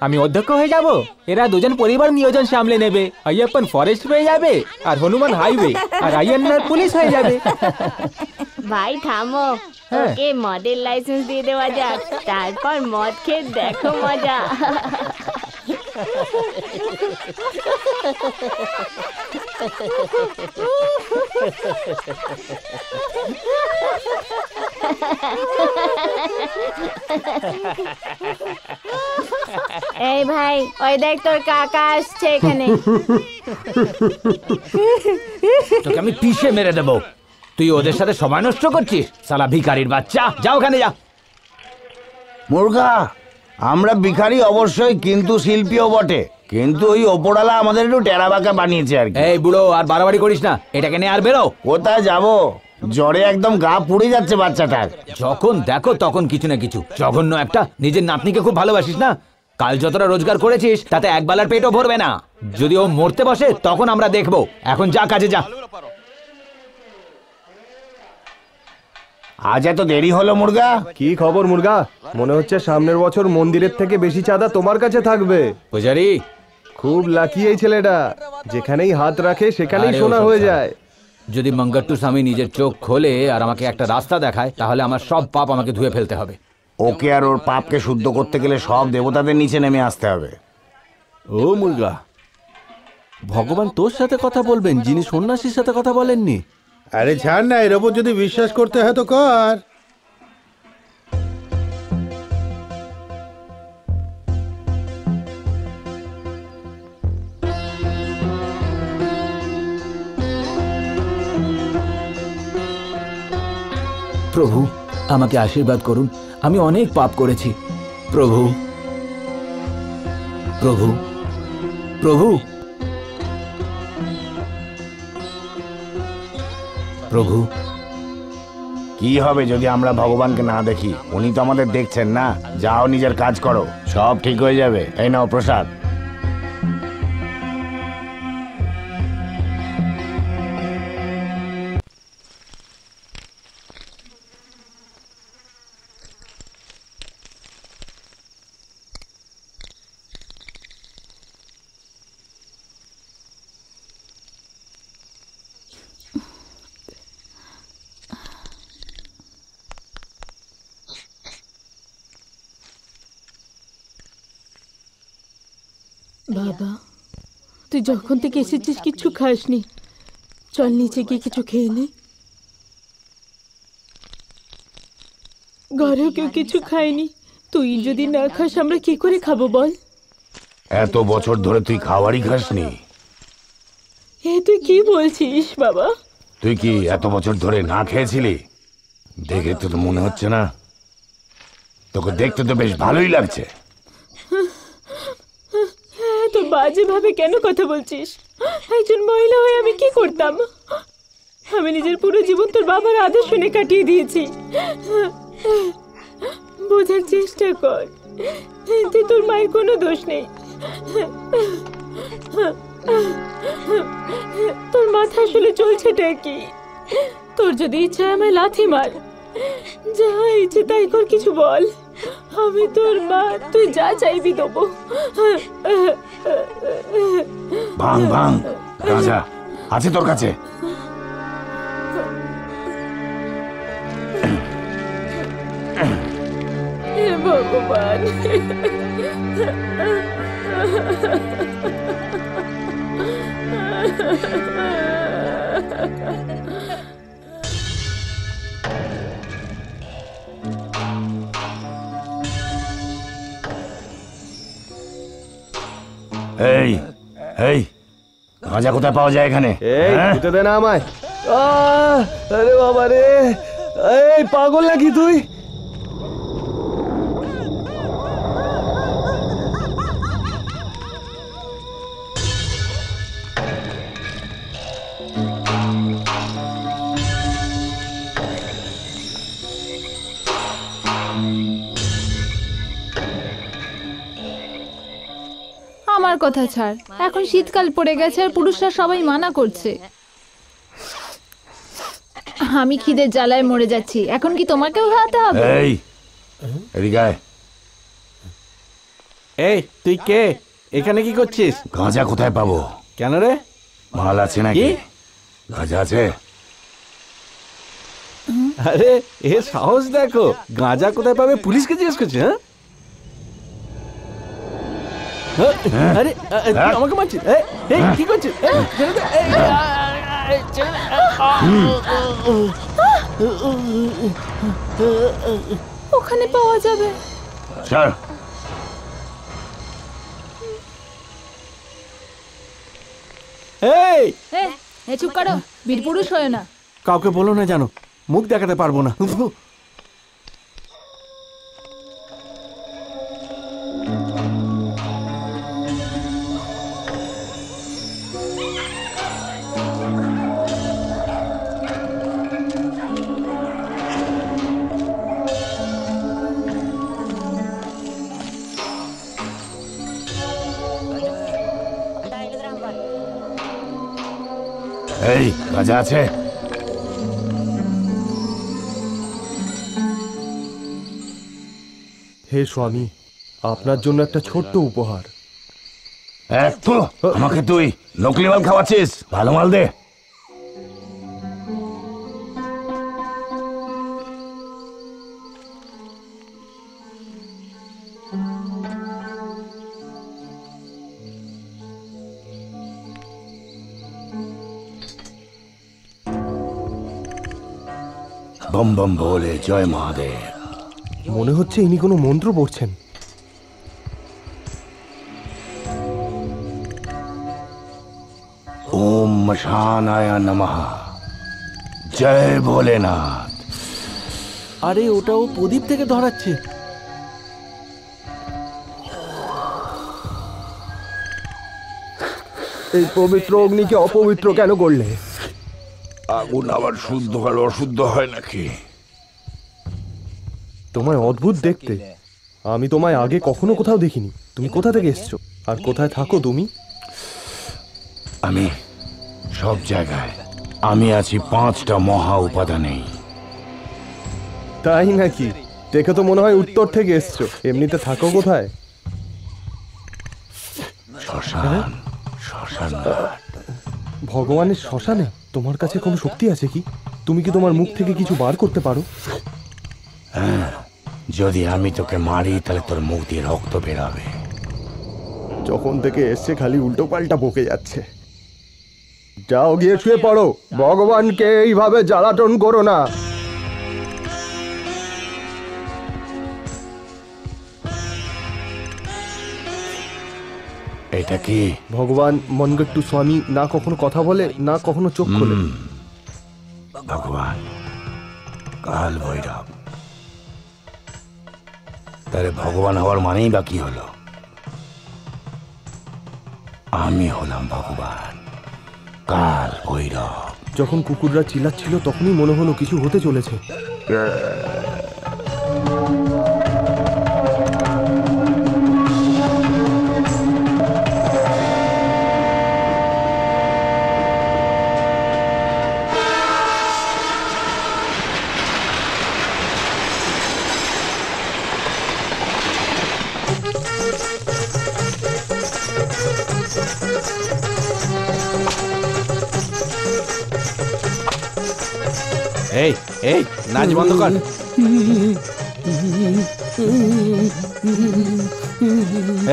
Speaker 12: আমি অধ্যক্ষ হয়ে যাব। এরা দুজন পরিবার নিয়োজন সামলে নেবে। আইয়াপ্পন ফরেস্ট হয়ে যাবে আর হনুমান হাইওয়ে, আর আইয়ান্নার পুলিশ হয়ে যাবে।
Speaker 3: ভাই থামো, ওকে মদের লাইসেন্স দিয়ে দেওয়া যাক, তারপর মদ খেয়ে দেখো মজা। এই ভাই, ওই দেখ তোর কাকা আসছে এখানে।
Speaker 10: তোকে আমি পিষে মেরে দেবো। তুই ওদের সাথে সময় নষ্ট করছিস, শালা ভিখারির বাচ্চা। যা ওখানে যা।
Speaker 9: মুরগা, আমরা ভিখারি অবশ্যই, কিন্তু শিল্পীও বটে। কিন্তু ওই ওপরওয়ালা আমাদের একটু টেরাবাঁকা বানিয়েছে আর কি।
Speaker 10: এই বুড়ো, আর বাড়াবাড়ি করিস না। এটাকে নিয়ে আর বেরো।
Speaker 9: কোথায় যাবো? জ্বরে একদম গা পুড়ে যাচ্ছে বাচ্চাটার।
Speaker 10: যখন দেখো তখন কিছু না কিছু। জঘন্য একটা। নিজের নাতনিকে খুব ভালোবাসিস না? কাল যতটা রোজগার করেছিস তাতে এক বেলার পেটও ভরবে না। যদি ও মরতে বসে তখন আমরা দেখবো। এখন যা, কাজে যা।
Speaker 9: আজ এত দেরি হলো মুরগা?
Speaker 8: কি খবর মুরগা? মনে হচ্ছে সামনের বছর মন্দিরের থেকে বেশি চাঁদা তোমার কাছে থাকবে।
Speaker 10: পূজারি,
Speaker 8: খুব লাকি এই ছেলেটা, যেখানেই হাত রাখে সেখানেই সোনা হয়ে যায়।
Speaker 10: যদি মঙ্গট্টু স্বামী নিজের চোখ খোলে আর আমাকে একটা রাস্তা দেখায়, তাহলে আমার সব পাপ আমাকে ধুয়ে ফেলতে হবে।
Speaker 9: ওকে আর ওর পাপকে শুদ্ধ করতে গেলে সব দেবতাদের নিচে নেমে আসতে হবে।
Speaker 6: ও মুরগা, ভগবান তোর সাথে কথা বলবেন, যিনি সন্ন্যাসীর সাথে কথা বলেননি।
Speaker 4: আরে ছাড় না, এর ওপর যদি বিশ্বাস করতে হয় তো কর।
Speaker 10: প্রভু, আমাকে আশীর্বাদ করুন। আমি অনেক পাপ করেছি। প্রভু, প্রভু, প্রভু, প্রভু।
Speaker 9: কি হবে যদি আমরা ভগবানকে না দেখি? উনি তো আমাদের দেখছেন না। যাও, নিজের কাজ করো, সব ঠিক হয়ে যাবে। এই নাও প্রসাদ।
Speaker 5: বাবা, তুই যখন থেকে এসেছিস কিছু খাসনি, চল নিচে গিয়ে কিছু খেয়ে নে। ঘরেও কেউ কিছু খায়নি, তুই যদি না খাস আমরা কি করে খাবো বল?
Speaker 9: এত বছর ধরে তুই খাবারই খাসনি?
Speaker 5: এ তুই কি বলছিস বাবা?
Speaker 9: তুই কি এত বছর ধরে না খেয়েছিলি? দেখে তো মনে হচ্ছে না। তোকে দেখতে তো বেশ ভালোই লাগছে।
Speaker 5: এত বাজে ভাবে কেন কথা বলছিস? একজন মহিলা হয়ে আমি কি করতাম? আমি নিজের পুরো জীবন তোর বাবার আদেশ শুনে কাটিয়ে দিয়েছি। বোঝার চেষ্টা কর, এতে তোর মায়ের কোনো দোষ নেই। তোর মাথা আসলে চলছেটা কি? তোর যদি ইচ্ছা আমায় লাথি মার, যা ইচ্ছে তাই কর, কিছু বল। আমি তোর মা, তুই যা চাইবি দেবো।
Speaker 9: ভাঙ ভাঙ, গাঁজা আছে তোর কাছে?
Speaker 5: হে ভগবান।
Speaker 9: এই এই গাঁজা কোথায় পাওয়া যায় এখানে?
Speaker 8: এই দিতে দে না আমায়। আরে বাবা রে, এই পাগল নাকি তুই?
Speaker 13: আমার কথা ছাড়, এখন শীতকাল পড়ে গেছে আর পুরুষরা সবাই মানা করছে। আমি খিদের জ্বালায় মরে যাচ্ছি, এখন কি তোমাকেও খাওয়াতে হবে?
Speaker 9: এই এদিকে আয়।
Speaker 6: এই তুই কে? এখানে কি করছিস?
Speaker 9: গাঁজা কোথায় পাবো?
Speaker 6: কেন রে?
Speaker 9: মাল আছে নাকি? গাঁজা আছে?
Speaker 6: আরে এ সাহস দেখো, গাঁজা কোথায় পাবে পুলিশকে জিজ্ঞেস করছে? হ্যাঁ আরে তুই আমাকে মারছিস? এই কি করছিস?
Speaker 13: ওখানে পাওয়া যাবে। এই চুপ করো, বীরপুরুষ হয় না।
Speaker 6: কাউকে বলো না জানো, মুখ দেখাতে পারবো না।
Speaker 9: এই গাঁজা আছে?
Speaker 8: হে স্বামী, আপনার জন্য একটা ছোট্ট উপহার।
Speaker 9: আমাকে তুই নকলি মাল খাওয়াচ্ছিস? ভালো মাল দে। বম বম বলে জয় মহাদেব।
Speaker 8: মনে হচ্ছে ইনি কোনো মন্ত্র পড়ছেন।
Speaker 9: ওম মশানায় নমঃ, জয় ভোলেনাথ।
Speaker 6: আরে ওটাও প্রদীপ থেকে ধরাচ্ছে।
Speaker 8: এই পবিত্র অগ্নিকে অপবিত্র কেন করলে?
Speaker 9: আগুন আবার শুদ্ধ আর অশুদ্ধ হয় নাকি?
Speaker 8: তোমায় অদ্ভুত দেখতে। আমি তোমায় আগে কখনো কোথাও দেখিনি। তুমি কোথা থেকে এসছো আর কোথায় থাকো তুমি?
Speaker 9: আমি সব জায়গায়। আমি আছি 5টা মহা উপাদানেই।
Speaker 8: তাই নাকি? দেখে তো মনে হয় উত্তর থেকে এসছো। এমনিতে থাকো কোথায়?
Speaker 9: শ্মশান। শ্মশান।
Speaker 8: ভগবানের শ্মশানে? তোমার কাছে কোনো শক্তি আছে কি? তুমি কি তোমার মুখ থেকে কিছু বার করতে পারো?
Speaker 9: হ্যাঁ, যদি আমি তোকে মারি তাহলে তোর মুখ দিয়ে রক্ত বেরাবে।
Speaker 8: যখন থেকে এসছে খালি উল্টো পাল্টা বকে যাচ্ছে। যাও গিয়ে শুয়ে পড়ো। ভগবানকে এইভাবে জ্বালাতন করো না।
Speaker 9: এটা কি?
Speaker 8: ভগবান মনগট্টু স্বামী না কখনো কথা বলে না কখনো চোখ খোলে।
Speaker 9: ভগবান কাল ভৈরব। তাহলে ভগবান হওয়ার মানেই বা কি হলো? আমি হলাম ভগবান কাল ভৈরব।
Speaker 8: যখন কুকুররা চিল্লাচ্ছিল তখনই মনে হলো কিছু হতে চলেছে।
Speaker 6: এই এই নাচ বন্ধ কর।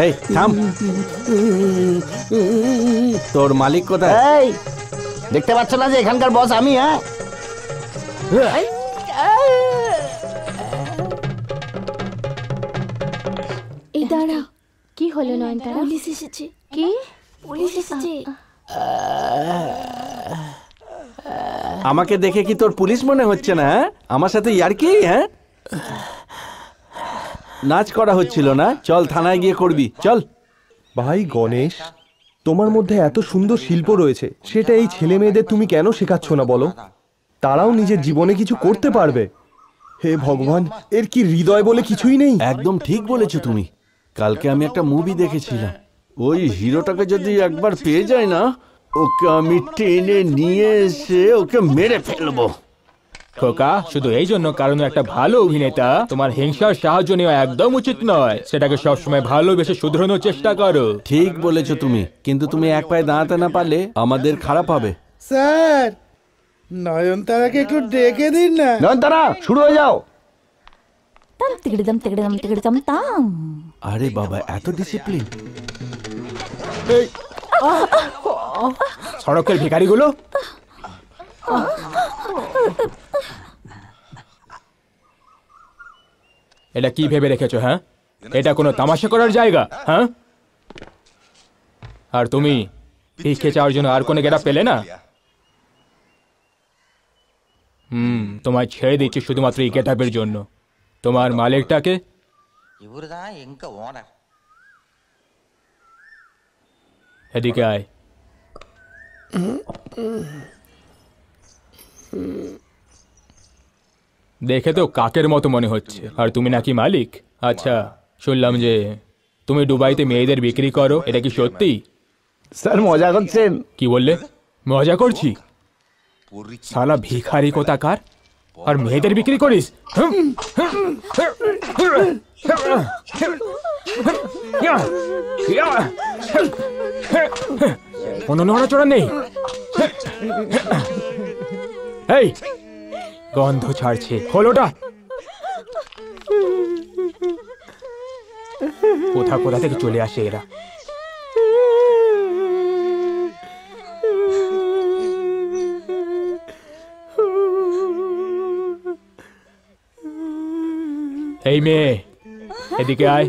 Speaker 6: এই থাম। তোর মালিক কোথায়?
Speaker 9: এই দেখতে পাচ্ছ না যে এখানকার বস আমি? হ্যাঁ
Speaker 3: এই দাঁড়া, কি হলো নয়নতারা? পুলিশ এসেছে। কি? পুলিশ এসেছে।
Speaker 6: আমাকে দেখে কি তোর পুলিশ মনে হচ্ছে না? আমার সাথে ইয়ার্কি? হ্যাঁ, নাচ করা হচ্ছিল না, চল থানায় গিয়ে করবি, চল।
Speaker 8: ভাই গণেশ, তোমার মধ্যে এত সুন্দর শিল্প রয়েছে, সেটা এই ছেলে মেয়েদের তুমি কেন শেখাচ্ছ না বলো? তারাও নিজের জীবনে কিছু করতে পারবে। হে ভগবান, এর কি হৃদয় বলে কিছুই নেই?
Speaker 6: একদম ঠিক বলেছো তুমি। কালকে আমি একটা মুভি দেখেছিলাম, ওই হিরোটাকে যদি একবার পেয়ে যায় না, ওকে আমি টেনে নিয়ে এসে ওকে মেরে ফেলবো।
Speaker 12: খোকা, শুধু এই জন্য কারণ একটা ভালো অভিনেতা তোমার হিংসার সাহায্য নেওয়া একদম উচিত নয়। সেটাকে সবসময় ভালোবেসে শুধরানোর চেষ্টা করো।
Speaker 6: ঠিক বলেছো তুমি, কিন্তু তুমি এক পায়ে দাঁড়াতে না পারলে আমাদের খারাপ হবে।
Speaker 4: স্যার, নয়নতারাকে একটু ডেকে দিন না।
Speaker 9: নয়নতারা, শুরু হয়ে যাও।
Speaker 6: আরে বাবা, এত ডিসিপ্লিন।
Speaker 12: সড়কের ভিখারিগুলো, এটা কি ভেবে রেখেছো? হ্যাঁ, এটা কোনো তামাশা করার জায়গা? হ্যাঁ, আর তুমি ভিক্ষে চাওয়ার জন্য আর কোনো গেটা পেলে না? তোমায় ছেড়ে দিচ্ছি শুধুমাত্র এই গেটাপের জন্য। তোমার মালিকটাকে এদিকে আয়। দেখে তো কাকের মতো মনে হচ্ছে। আর তুমি নাকি মালিক? আচ্ছা, শুনলাম যে তুমি দুবাইতে মেয়েদের বিক্রি করো, এটা কি সত্যি?
Speaker 9: স্যার মজা করছেন?
Speaker 12: কি বললে? মজা করছি? শালা ভিখারি কোথাকার, আর মেয়েদের বিক্রি করিস? কোনো নড়াচড়া নেই। এই গন্ধ ছাড়ছে, খোলোটা। কোথা কোথা থেকে চলে আসে এরা। এই মেয়ে, এদিকে আয়।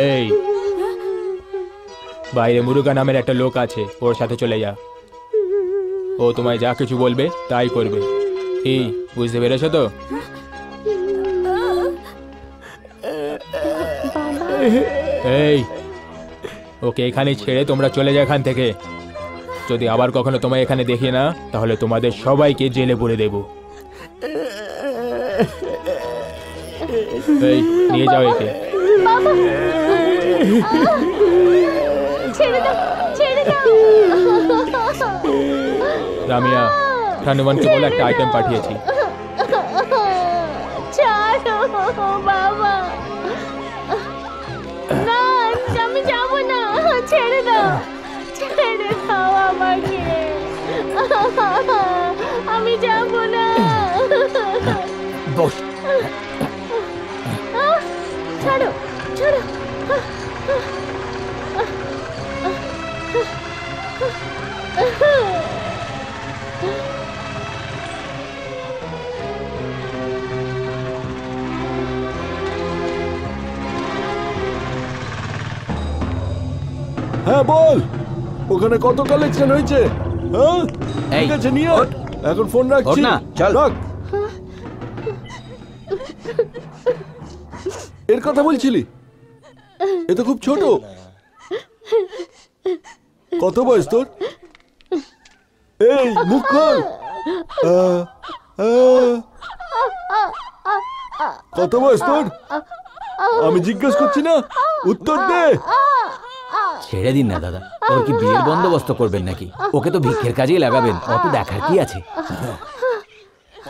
Speaker 12: এই, বাইরে মুরুগা নামের একটা লোক আছে, ওর সাথে চলে যা। ও তোমায় যা কিছু বলবে তাই করবে। কি বুঝতে পেরেছো তো? এই, ওকে এখানে ছেড়ে তোমরা চলে যাও এখান থেকে। যদি আবার কখনো তোমায় এখানে দেখি না, তাহলে তোমাদের সবাইকে জেলে পুরে দেব। এই, নিয়ে যাও একে। রামিয়া, হনুমানকে বলে একটা আইটেম পাঠিয়েছি।
Speaker 3: বাবা না, আমি যাবো না, ছেড়ে দাও, ছেড়ে দাও আমাকে, আমি যাবো না।
Speaker 6: বস।
Speaker 3: ছাড়ো, ছাড়ো।
Speaker 6: হ্যাঁ বল, ওখানে কত কালেকশন হয়েছে? হ্যাঁ ঠিক আছে, নিয়ে আয়। এখন ফোন রাখছি।
Speaker 10: চল
Speaker 6: রাখ। এর কথা বলছিলি? এ তো খুব ছোট। কত বয়স তোর? এই মুখ খোল। কত বয়স তোর? আমি জিজ্ঞেস করছি না, উত্তর দে।
Speaker 10: ছেড়ে দিন না দাদা, ওর কি বিয়ের বন্দোবস্ত করবেন নাকি? ওকে তো ভিক্ষের কাজেই লাগাবেন, অত দেখার কি আছে?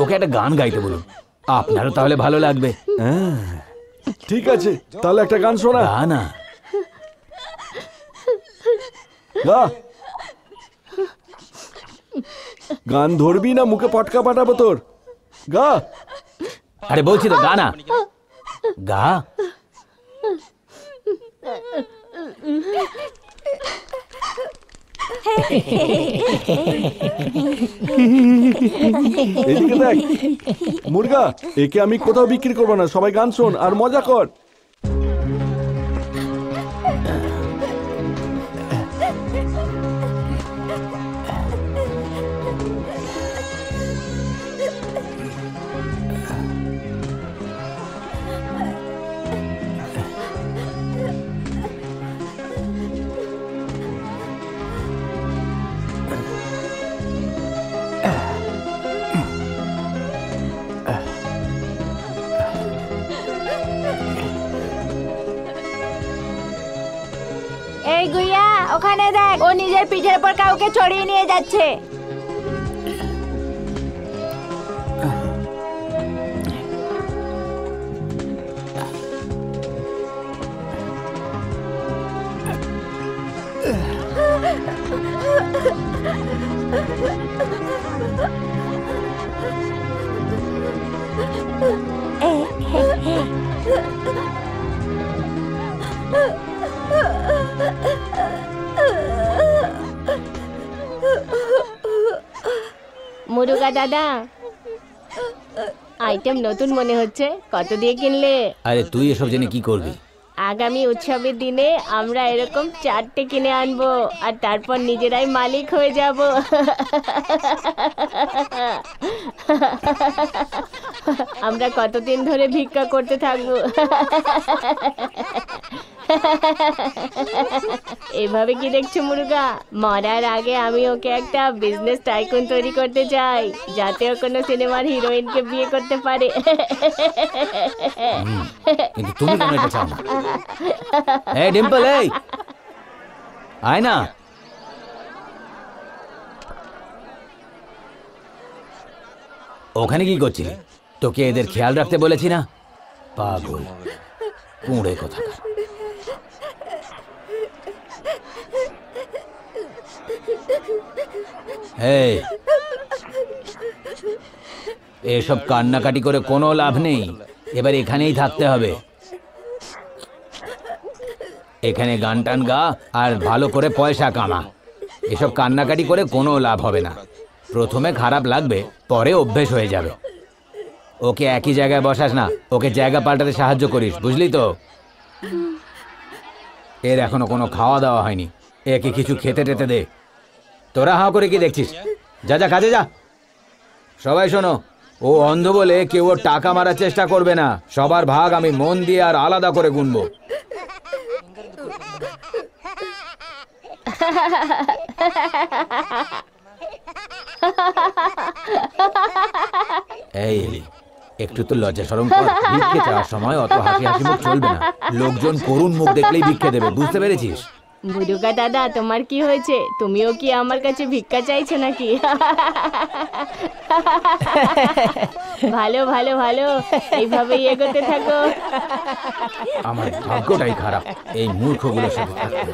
Speaker 10: ওকে একটা গান গাইতে বলুন, আপনারও তাহলে ভালো লাগবে।
Speaker 6: ঠিক আছে, তাহলে একটা গান শোনা।
Speaker 10: না
Speaker 6: গা। গান ধরবি না মুখে পটকা পাঠাবো তোর? গা।
Speaker 10: আরে বলছি তো, গা না, গা।
Speaker 6: এদিকে দেখ মুরগা, একে আমি কোথাও বিক্রি করবো না। সবাই গান শোন আর মজা কর।
Speaker 3: এই গুইয়া, ওখানে দেখ, ও নিজের পিঠের উপর কাউকে চড়িয়ে নিয়ে যাচ্ছে। মুরুগা দাদা, আইটেম নতুন মনে হচ্ছে, কত দিয়ে কিনলে?
Speaker 10: আরে তুই এসব জেনে কি করবি?
Speaker 3: আগামী উৎসবের দিনে আমরা এরকম 4টে কিনে আনবো আর তারপর নিজেরাই মালিক হয়ে যাব। আমরা কতদিন ধরে ভিক্ষা করতে থাকবো। এভাবে কি দেখছো মুরগা? মরার আগে আমি ওকে একটা বিজনেস টাইকুন তৈরি করতে চাই, যাতে ও কোনো সিনেমার হিরোইনকে বিয়ে করতে পারে।
Speaker 10: কিন্তু তুমি কেন এটা চাও না? এই ডিম্পল, এই আয় না। ওখানে কি করছিলি? তোকে এদের খেয়াল রাখতে বলেছি না? পাগল কুঁড়ে কোথাকার। এই এসব কান্নাকাটি করে কোনো লাভ নেই, এবার এখানেই থাকতে হবে। এখানে গান টান গা আর ভালো করে পয়সা কামা। এসব কান্নাকাটি করে কোনো লাভ হবে না। প্রথমে খারাপ লাগবে, পরে অভ্যেস হয়ে যাবে। ওকে একই জায়গায় বসাস না, ওকে জায়গা পাল্টাতে সাহায্য করিস, বুঝলি তো? এর এখনো কোনো খাওয়া দাওয়া হয়নি, একে কিছু খেতে টেতে দে। তোরা হাঁ করে কি দেখছিস? যা যা কাজে যা। সবাই শোনো, ও অন্ধ বলে কেউ ওর টাকা মারার চেষ্টা করবে না। সবার ভাগ আমি মন দিয়ে আর আলাদা করে গুনবো। এই একটু তো লজ্জা শরম কর। ভিক্ষে চাওয়ার সময় অত হাসি হাসি মুখ চলবে না। লোকজন করুণ মুখ দেখলেই ভিক্ষে দেবে, বুঝতে পেরেছিস?
Speaker 3: বুড়ুকা দাদা, তোমার কি হয়েছে? তুমিও কি আমার কাছে ভিক্ষা চাইছো নাকি? ভালো ভালো ভালো, এইভাবেই এগোতে থাকো।
Speaker 10: আমার ভাগ্যটাই খারাপ, এই মূর্খগুলোর সাথে থাকতে।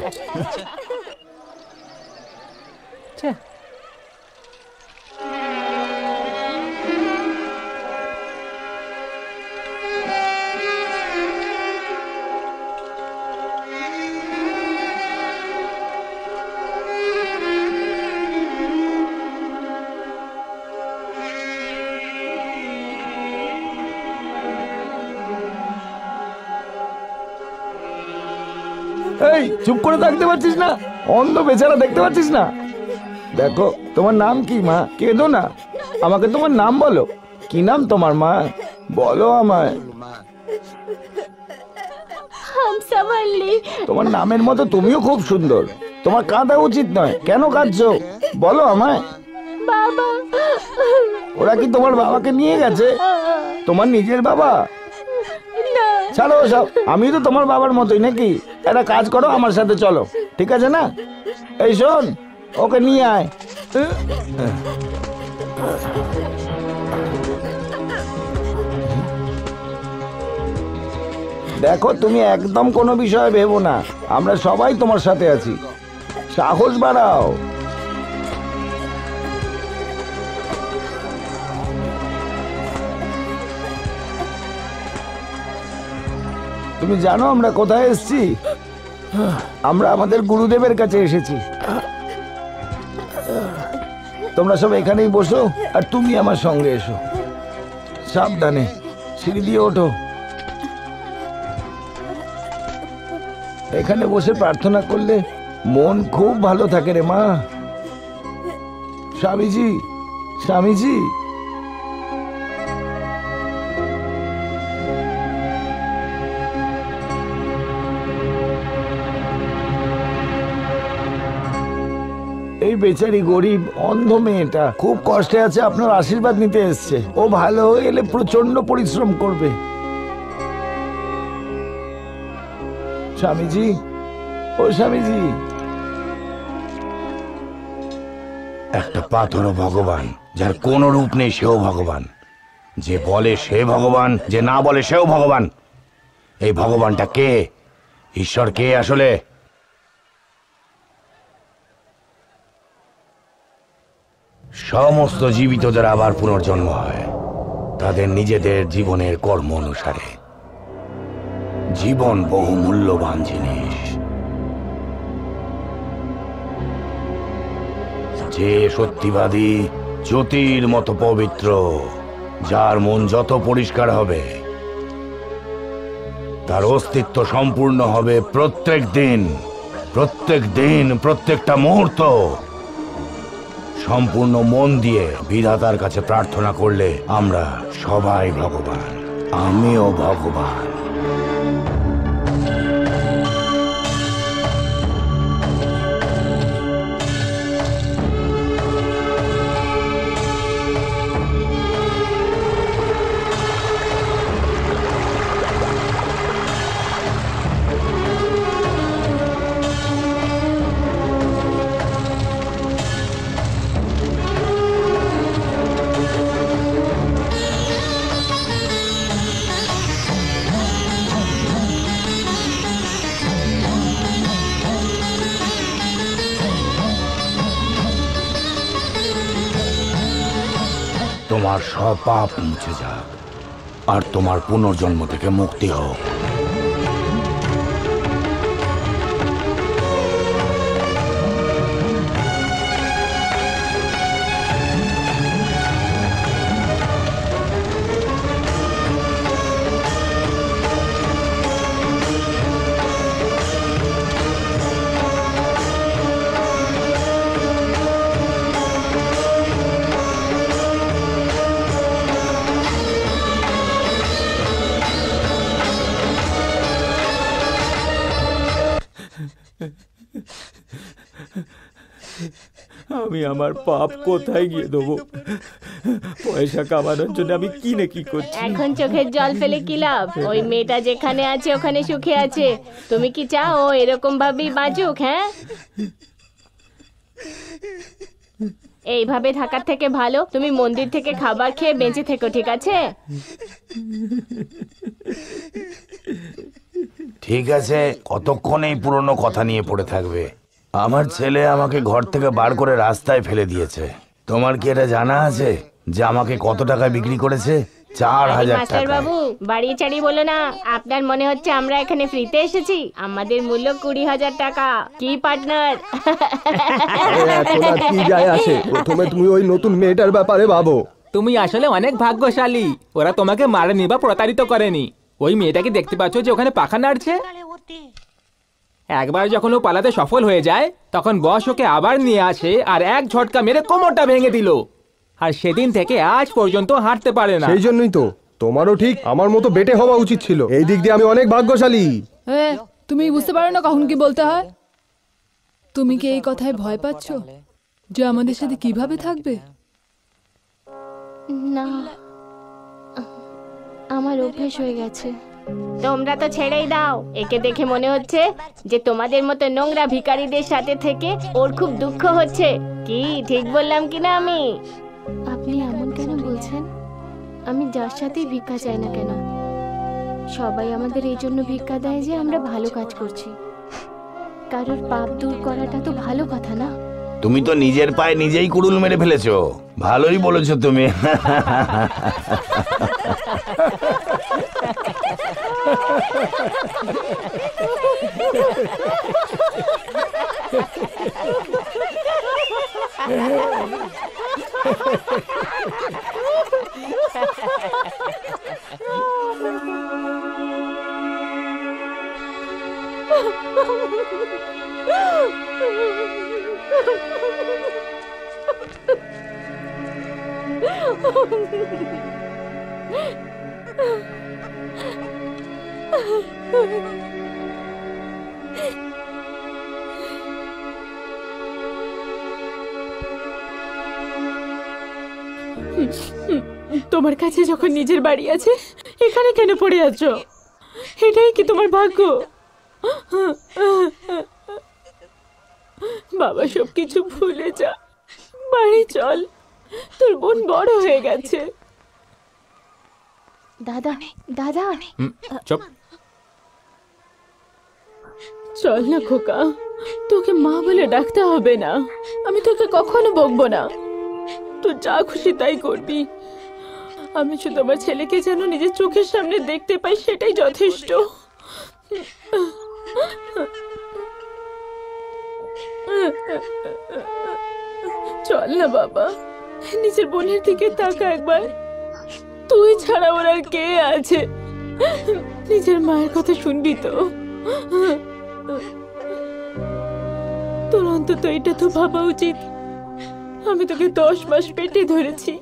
Speaker 9: এই চুপ করে থাকতে পারছিস না? অন্ধ বেচারা, দেখতে পাচ্ছিস না? দেখো, তোমার নাম কি মা? কেঁদো না, আমাকে তোমার নাম বলো। কি নাম তোমার মা? বলো আমায়। তোমার নামের মতো তুমিও খুব সুন্দর, তোমার কাঁদা উচিত নয়। কেন কাঁদছো বলো আমায়।
Speaker 5: বাবা,
Speaker 9: ওরা কি তোমার বাবাকে নিয়ে গেছে? তোমার নিজের বাবা? ছাড়ো সব, আমি তো তোমার বাবার মতোই নাকি? একটা কাজ করো, আমার সাথে চলো, ঠিক আছে না? এই শোন, ওকে নিয়ে আয়। দেখো, তুমি একদম কোনো বিষয়ে ভেবো না, আমরা সবাই তোমার সাথে আছি। সাহস বাড়াও। তুমি জানো আমরা কোথায় এসেছি? আমরা আমাদের গুরুদেবের কাছে এসেছি। তোমরা সব এখানেই বসো, আর তুমি আমার সঙ্গে এসো। সাবধানে সিঁড়ি দিয়ে ওঠো। এখানে বসে প্রার্থনা করলে মন খুব ভালো থাকে রে মা। স্বামীজি, স্বামীজি। এই বেচারি গরিব অন্ধ মেয়েটা খুব কষ্টে আছে, আপনার আশীর্বাদ নিতে এসছে। ও ভালো হয়ে গেলে প্রচন্ড পরিশ্রম করবে। স্বামীজি, ও স্বামীজি। একটা পাথরও ভগবান, যার কোনো রূপ নেই সেও ভগবান। যে বলে সে ভগবান, যে না বলে সেও ভগবান। এই ভগবানটা কে? ঈশ্বর কে আসলে? সমস্ত জীবিতদের আবার পুনর্জন্ম হয় তাদের নিজেদের জীবনের কর্ম অনুসারে। জীবন বহু মূল্যবান জিনিস। যে সত্যিবাদী জ্যোতির মতো পবিত্র, যার মন যত পরিষ্কার হবে তার অস্তিত্ব সম্পূর্ণ হবে প্রত্যেক দিন, প্রত্যেকটা মুহূর্ত। সম্পূর্ণ মন দিয়ে বিধাতার কাছে প্রার্থনা করলে আমরা সবাই ভগবান। আমিও ভগবান। তোমার সব পাপ মুছে যাক, আর তোমার পুনর্জন্ম থেকে মুক্তি হোক।
Speaker 6: আমি আমার পাপ কোথায় গিয়ে দেবো? পয়সা কামানোর জন্য আমি কি না কি করছি।
Speaker 5: এখন চোখের জল ফেলে কি লাভ? ওই মেয়েটা যেখানে আছে ওখানে সুখে আছে। তুমি কি চাও ও এরকম ভাবেই বাঁচুক? হ্যাঁ, এইভাবে থাকার থেকে ভালো তুমি মন্দির থেকে খাবার খেয়ে বেঁচে থেকো, ঠিক আছে?
Speaker 9: ঠিক আছে, কতক্ষণ এই পুরনো কথা নিয়ে পড়ে থাকবে? আমার ছেলে আমাকে ঘর থেকে বার করে রাস্তায় ফেলে দিয়েছে। তোমার কি এটা জানা আছে যে আমাকে কত টাকায় বিক্রি করেছে? 4000
Speaker 5: মাস্টার
Speaker 9: টাকা।
Speaker 5: বাবু, বাড়িয়ে চাড়িয়ে বলো না। আপনার মনে হচ্ছে আমরা এখানে ফ্রিতে এসেছি? আমাদের মূল্য 20,000 টাকা। কি পার্টনার?
Speaker 8: কি যায় আসে? প্রথমে তুমি ওই নতুন মেয়েটার ব্যাপারে ভাবো।
Speaker 12: তুমি আসলে অনেক ভাগ্যশালী। ওরা তোমাকে মারেনি বা প্রতারিত করেনি। ওই মেয়েটাকে দেখতে পাচ্ছ যে ওখানে পাখা নাড়ছে? একবার যখন ও পালাতে সফল হয়ে যায় তখন বস ওকে আবার নিয়ে আসে আর এক ঝটকা মেরে কোমরটা ভেঙে দিল, আর সেদিন থেকে আজ পর্যন্ত হাঁটতে পারে না।
Speaker 8: সেই জন্যই তো তোমারও ঠিক আমার মতো বেটে হওয়া উচিত ছিল। এই দিক দিয়ে আমি অনেক ভাগ্যশালী।
Speaker 13: তুমি বুঝতে পারো না কখন কি বলতে হয়? তুমি কি এই কথায় ভয় পাচ্ছ যে আমাদের সাথে কিভাবে থাকবে?
Speaker 3: না, আমার অভ্যেস হয়ে গেছে। তোমরা তো ছেড়েই দাও। একে দেখে মনে হচ্ছে যে তোমাদের মতো নোংরা ভিখারিদের সাথে থেকে ওর খুব দুঃখ হচ্ছে। কি ঠিক বললাম কিনা আমি? আপনি এমন কেন বলছেন? আমি যার সাথেই ভিক্ষা চাই না কেন, সবাই আমাদের এই জন্য ভিক্ষা দেয় যে আমরা ভালো কাজ করছি। কারোর পাপ দূর করাটা তো ভালো কথা না?
Speaker 9: তুমি তো নিজের পায়ে নিজেই কুড়ুল মেরে ফেলেছো। ভালোই বলেছো তুমি।
Speaker 5: তোমার কাছে যখন নিজের বাড়ি আছে, এখানে কেন পড়ে আছো? এটাই কি তোমার ভাগ্য? বাবা সবকিছু ভুলে যা, বাড়ি চল। তোর বোন বড় হয়ে গেছে।
Speaker 3: দাদা, দাদা,
Speaker 12: চুপ।
Speaker 5: চল না খোকা, তোকে মা বলে ডাকতে হবে না। আমি তোকে কখনো বকবো না, তুই যা খুশি তাই করবি। আমি শুধু আমার ছেলেকে যেন নিজের চোখের সামনে দেখতে পাই, সেটাই যথেষ্ট। চল না বাবা, নিজের বোনের দিকে তাকা একবার। তুই ছাড়া ওর আর কে আছে? নিজের মায়ের কথা শুনবি তো? তোর অন্তত এটা তো ভাবা উচিত, আমি তোকে 10 মাস পেটে ধরেছি।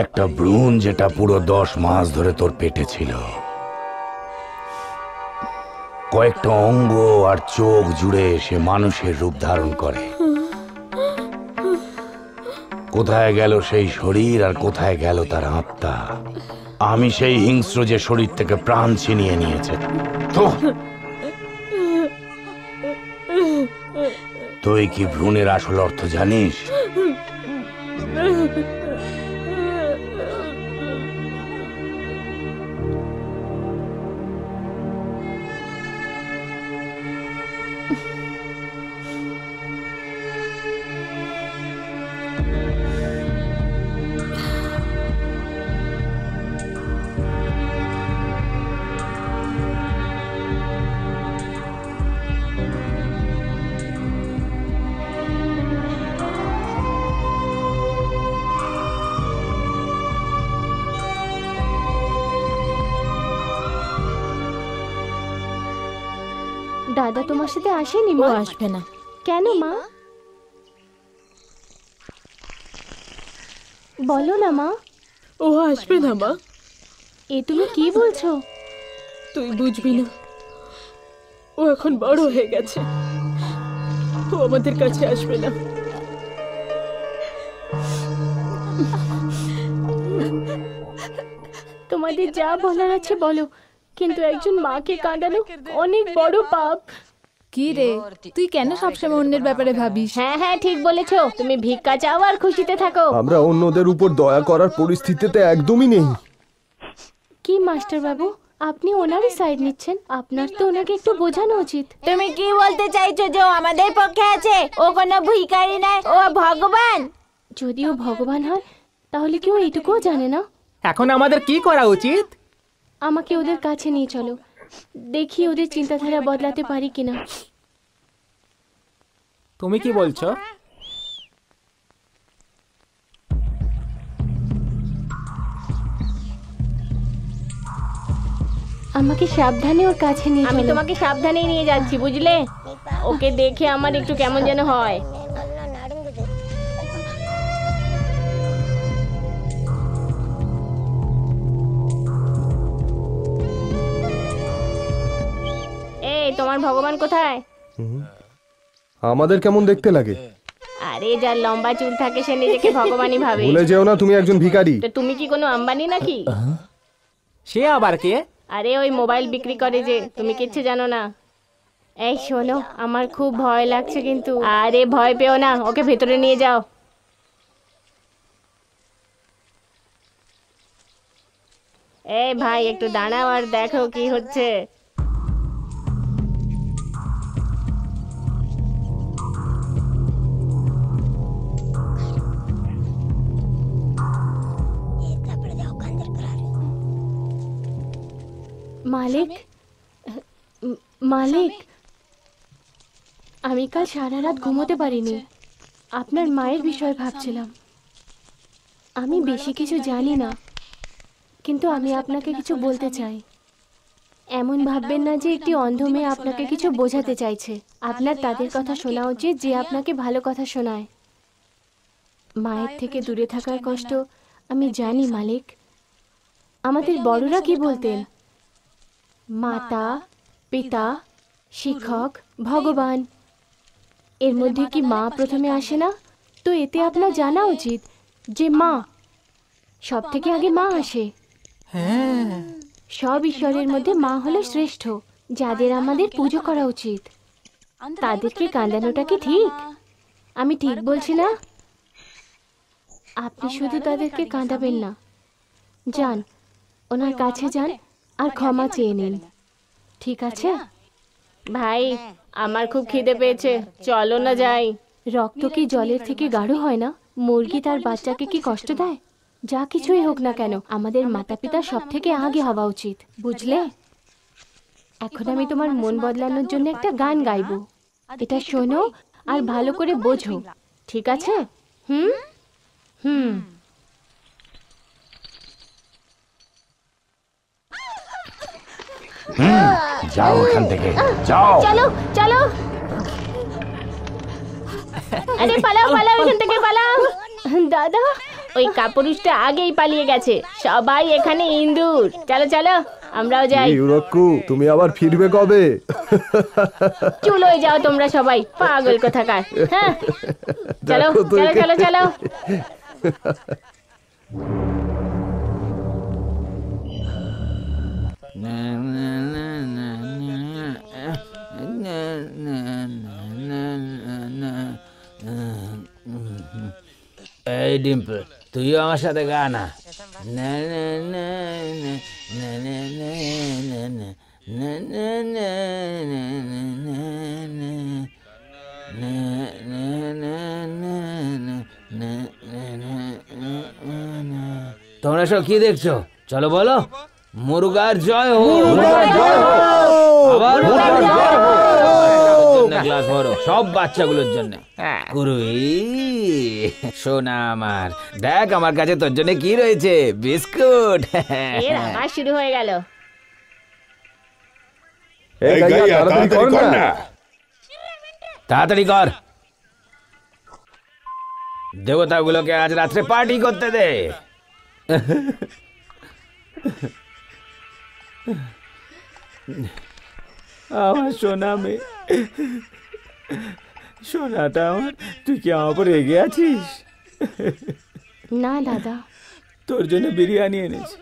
Speaker 9: একটা ভ্রূণ যেটা পুরো 10 মাস ধরে তোর পেটে ছিল, কয়েকটা অঙ্গ আর চোখ জুড়ে সে মানুষের রূপ ধারণ করে। কোথায় গেল সেই শরীর আর কোথায় গেল তার আত্মা? আমি সেই হিংস্র যে শরীর থেকে প্রাণ ছিনিয়ে নিয়েছে। তুই কি ভ্রূণের আসল অর্থ জানিস?
Speaker 3: দাদা তোমার সাথে আসেনি? মা
Speaker 5: আসবে না।
Speaker 3: কেন মা? বলো না মা।
Speaker 5: ও আসবে না মা।
Speaker 3: এ তুমি কি বলছো?
Speaker 5: তুই বুঝবি না, ও এখন বড় হয়ে গেছে, ও আমাদের কাছে আসবে না।
Speaker 3: তোমাদের যা বলার আছে বলো, কিন্তু একজন মাকে কাঁদানো অনেক বড় পাপ।
Speaker 13: কি রে, তুই কেন সবসময় অন্যের ব্যাপারে ভাবিস?
Speaker 3: হ্যাঁ হ্যাঁ ঠিক বলেছো। তুমি ভিক্ষা চাও আর খুশিতে থাকো।
Speaker 8: আমরা অন্যদের উপর দয়া করার পরিস্থিতিতে একদমই নেই।
Speaker 3: কি মাস্টার বাবু, আপনি ওনারই সাইড নিচ্ছেন? আপনার তো ওনাকে একটু বোঝানো উচিত।
Speaker 14: তুমি কি বলতে চাইছো যে ও আমাদের পক্ষে আছে? ও কোনো ভিখারি নয়, ও ভগবান।
Speaker 3: যদি ও ভগবান হয় তাহলে কি ও এটুকুও জানে না?
Speaker 12: এখন আমাদের কি করা উচিত?
Speaker 3: আমাকে ওদের কাছে নিয়ে চলো, দেখি ওদের চিন্তাধারা বদলাতে পারি কিনা।
Speaker 12: তুমি কি বলছো?
Speaker 3: আমাকে সাবধানে ওর কাছে নিয়ে চলো।
Speaker 14: আমি তোমাকে সাবধানেই নিয়ে যাচ্ছি, বুঝলে?
Speaker 3: ওকে দেখে আমার একটু কেমন যেন হয়। এই তোমার ভগবান কোথায়?
Speaker 8: আমাদের কেমন দেখতে লাগে?
Speaker 3: আরে যার লম্বা চুল থাকে সে নিজেকে ভগবানই ভাবে।
Speaker 8: ভুলে যেও না তুমি একজন ভিখারি।
Speaker 3: তো তুমি কি কোনো আম্বানি নাকি?
Speaker 12: সে আবার কে?
Speaker 3: আরে ওই মোবাইল বিক্রি করে যে, তুমি কিচ্ছু জানো না। এই শোনো, আমার খুব ভয় লাগছে কিন্তু। আরে ভয় পেও না, ওকে ভেতরে নিয়ে যাও। এই ভাই একটু দাঁড়াও আর দেখো কি হচ্ছে। মালিক, মালিক, আমি কাল সারা রাত ঘুমোতে পারিনি। আপনার মায়ের বিষয়ে ভাবছিলাম। আমি বেশি কিছু জানি না, কিন্তু আমি আপনাকে কিছু বলতে চাই। এমন ভাববেন না যে একটি অন্ধ মেয়ে আপনাকে কিছু বোঝাতে চাইছে। আপনার তাদের কথা শোনা উচিত যে আপনাকে ভালো কথা শোনায়। মায়ের থেকে দূরে থাকার কষ্ট আমি জানি মালিক। আমাদের বড়রা কি বলতেন? মাতা, পিতা, শিক্ষক, ভগবান, এর মধ্যে কি মা প্রথমে আসে না? তো এতে আপনার জানা উচিত যে মা সব থেকে আগে মা আসে। সব ঈশ্বরের মধ্যে মা হলো শ্রেষ্ঠ, যাদের আমাদের পুজো করা উচিত। তাদেরকে কাঁদানোটা কি ঠিক? আমি ঠিক বলছি না? আপনি শুধু তাদেরকে কাঁদাবেন না, যান ওনার কাছে যান আর ক্ষমা চেয়ে নিন, ঠিক আছে? ভাই আমার খুব খিদে পেয়েছে, চলো না যাই। রক্ত কি জলের থেকে গাঢ় হয় না? মুরগি তার বাচ্চাকে কি কষ্ট দেয়? যা কিছুই হোক না কেন, আমাদের মাতা পিতা সব থেকে আগে হওয়া উচিত, বুঝলে? এখন আমি তোমার মন বদলানোর জন্য একটা গান গাইবো। এটা শোনো আর ভালো করে বোঝো, ঠিক আছে? হুম হুম।
Speaker 9: যাও ওখান থেকে, যাও।
Speaker 3: চলো চলো, আরে পালাও পালাও, এখান থেকে পালাও। দাদা, ওই কাপুরুষটা আগেই পালিয়ে গেছে। সবাই এখানে ইন্দুর। চলো চলো, আমরাও যাই।
Speaker 8: ইউরক্কু, তুমি আবার ফিরবে কবে?
Speaker 3: চুল হয়ে যাও তোমরা সবাই, পাগল কোথাকার। হ্যাঁ চলো চলো চলো চলো।
Speaker 10: এই ডিম্পল, তুইও আমার সাথে গা না। তোমরা সব কি দেখছো? চলো বলো, মুরগার জয় হোক। গ্লাস ভরো সব বাচ্চাগুলোর জন্য। সোনা আমার, দেখ আমার কাছে তোর জন্য কি রয়েছে, বিস্কুট।
Speaker 3: আবার শুরু হয়ে গেল।
Speaker 10: তাড়াতাড়ি কর, দেবতাগুলোকে আজ রাত্রে পার্টি করতে দে। আমার সোনা মেয়ে, সোনাটা আমার, তুই কি আমার উপর রেগে আছিস?
Speaker 3: না দাদা,
Speaker 10: তোর জন্য বিরিয়ানি এনেছি,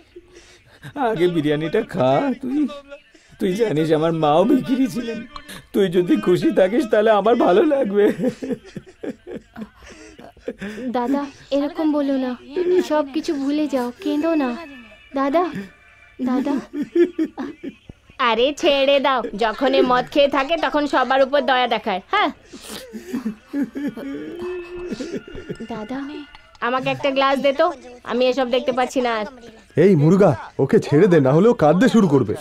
Speaker 10: আগে বিরিয়ানিটা খা। তুই জানিস আমার মাও বিক্রি ছিলেন। তুই যদি খুশি থাকিস তাহলে আমার ভালো লাগবে।
Speaker 3: দাদা এরকম বলো না, সব কিছু ভুলে যাও, কেঁদো না দাদা। দাদা আরে ছেড়ে দাও, যখন এ মদ খেয়ে থাকে তখন সবার উপর দয়া দেখায়। হ্যাঁ দাদা, আমাকে একটা গ্লাস দে তো, আমি এসব দেখতে পাচ্ছি না আর।
Speaker 8: এই মুরগা, ওকে ছেড়ে দে, না হলেও কাঁদতে শুরু করবে।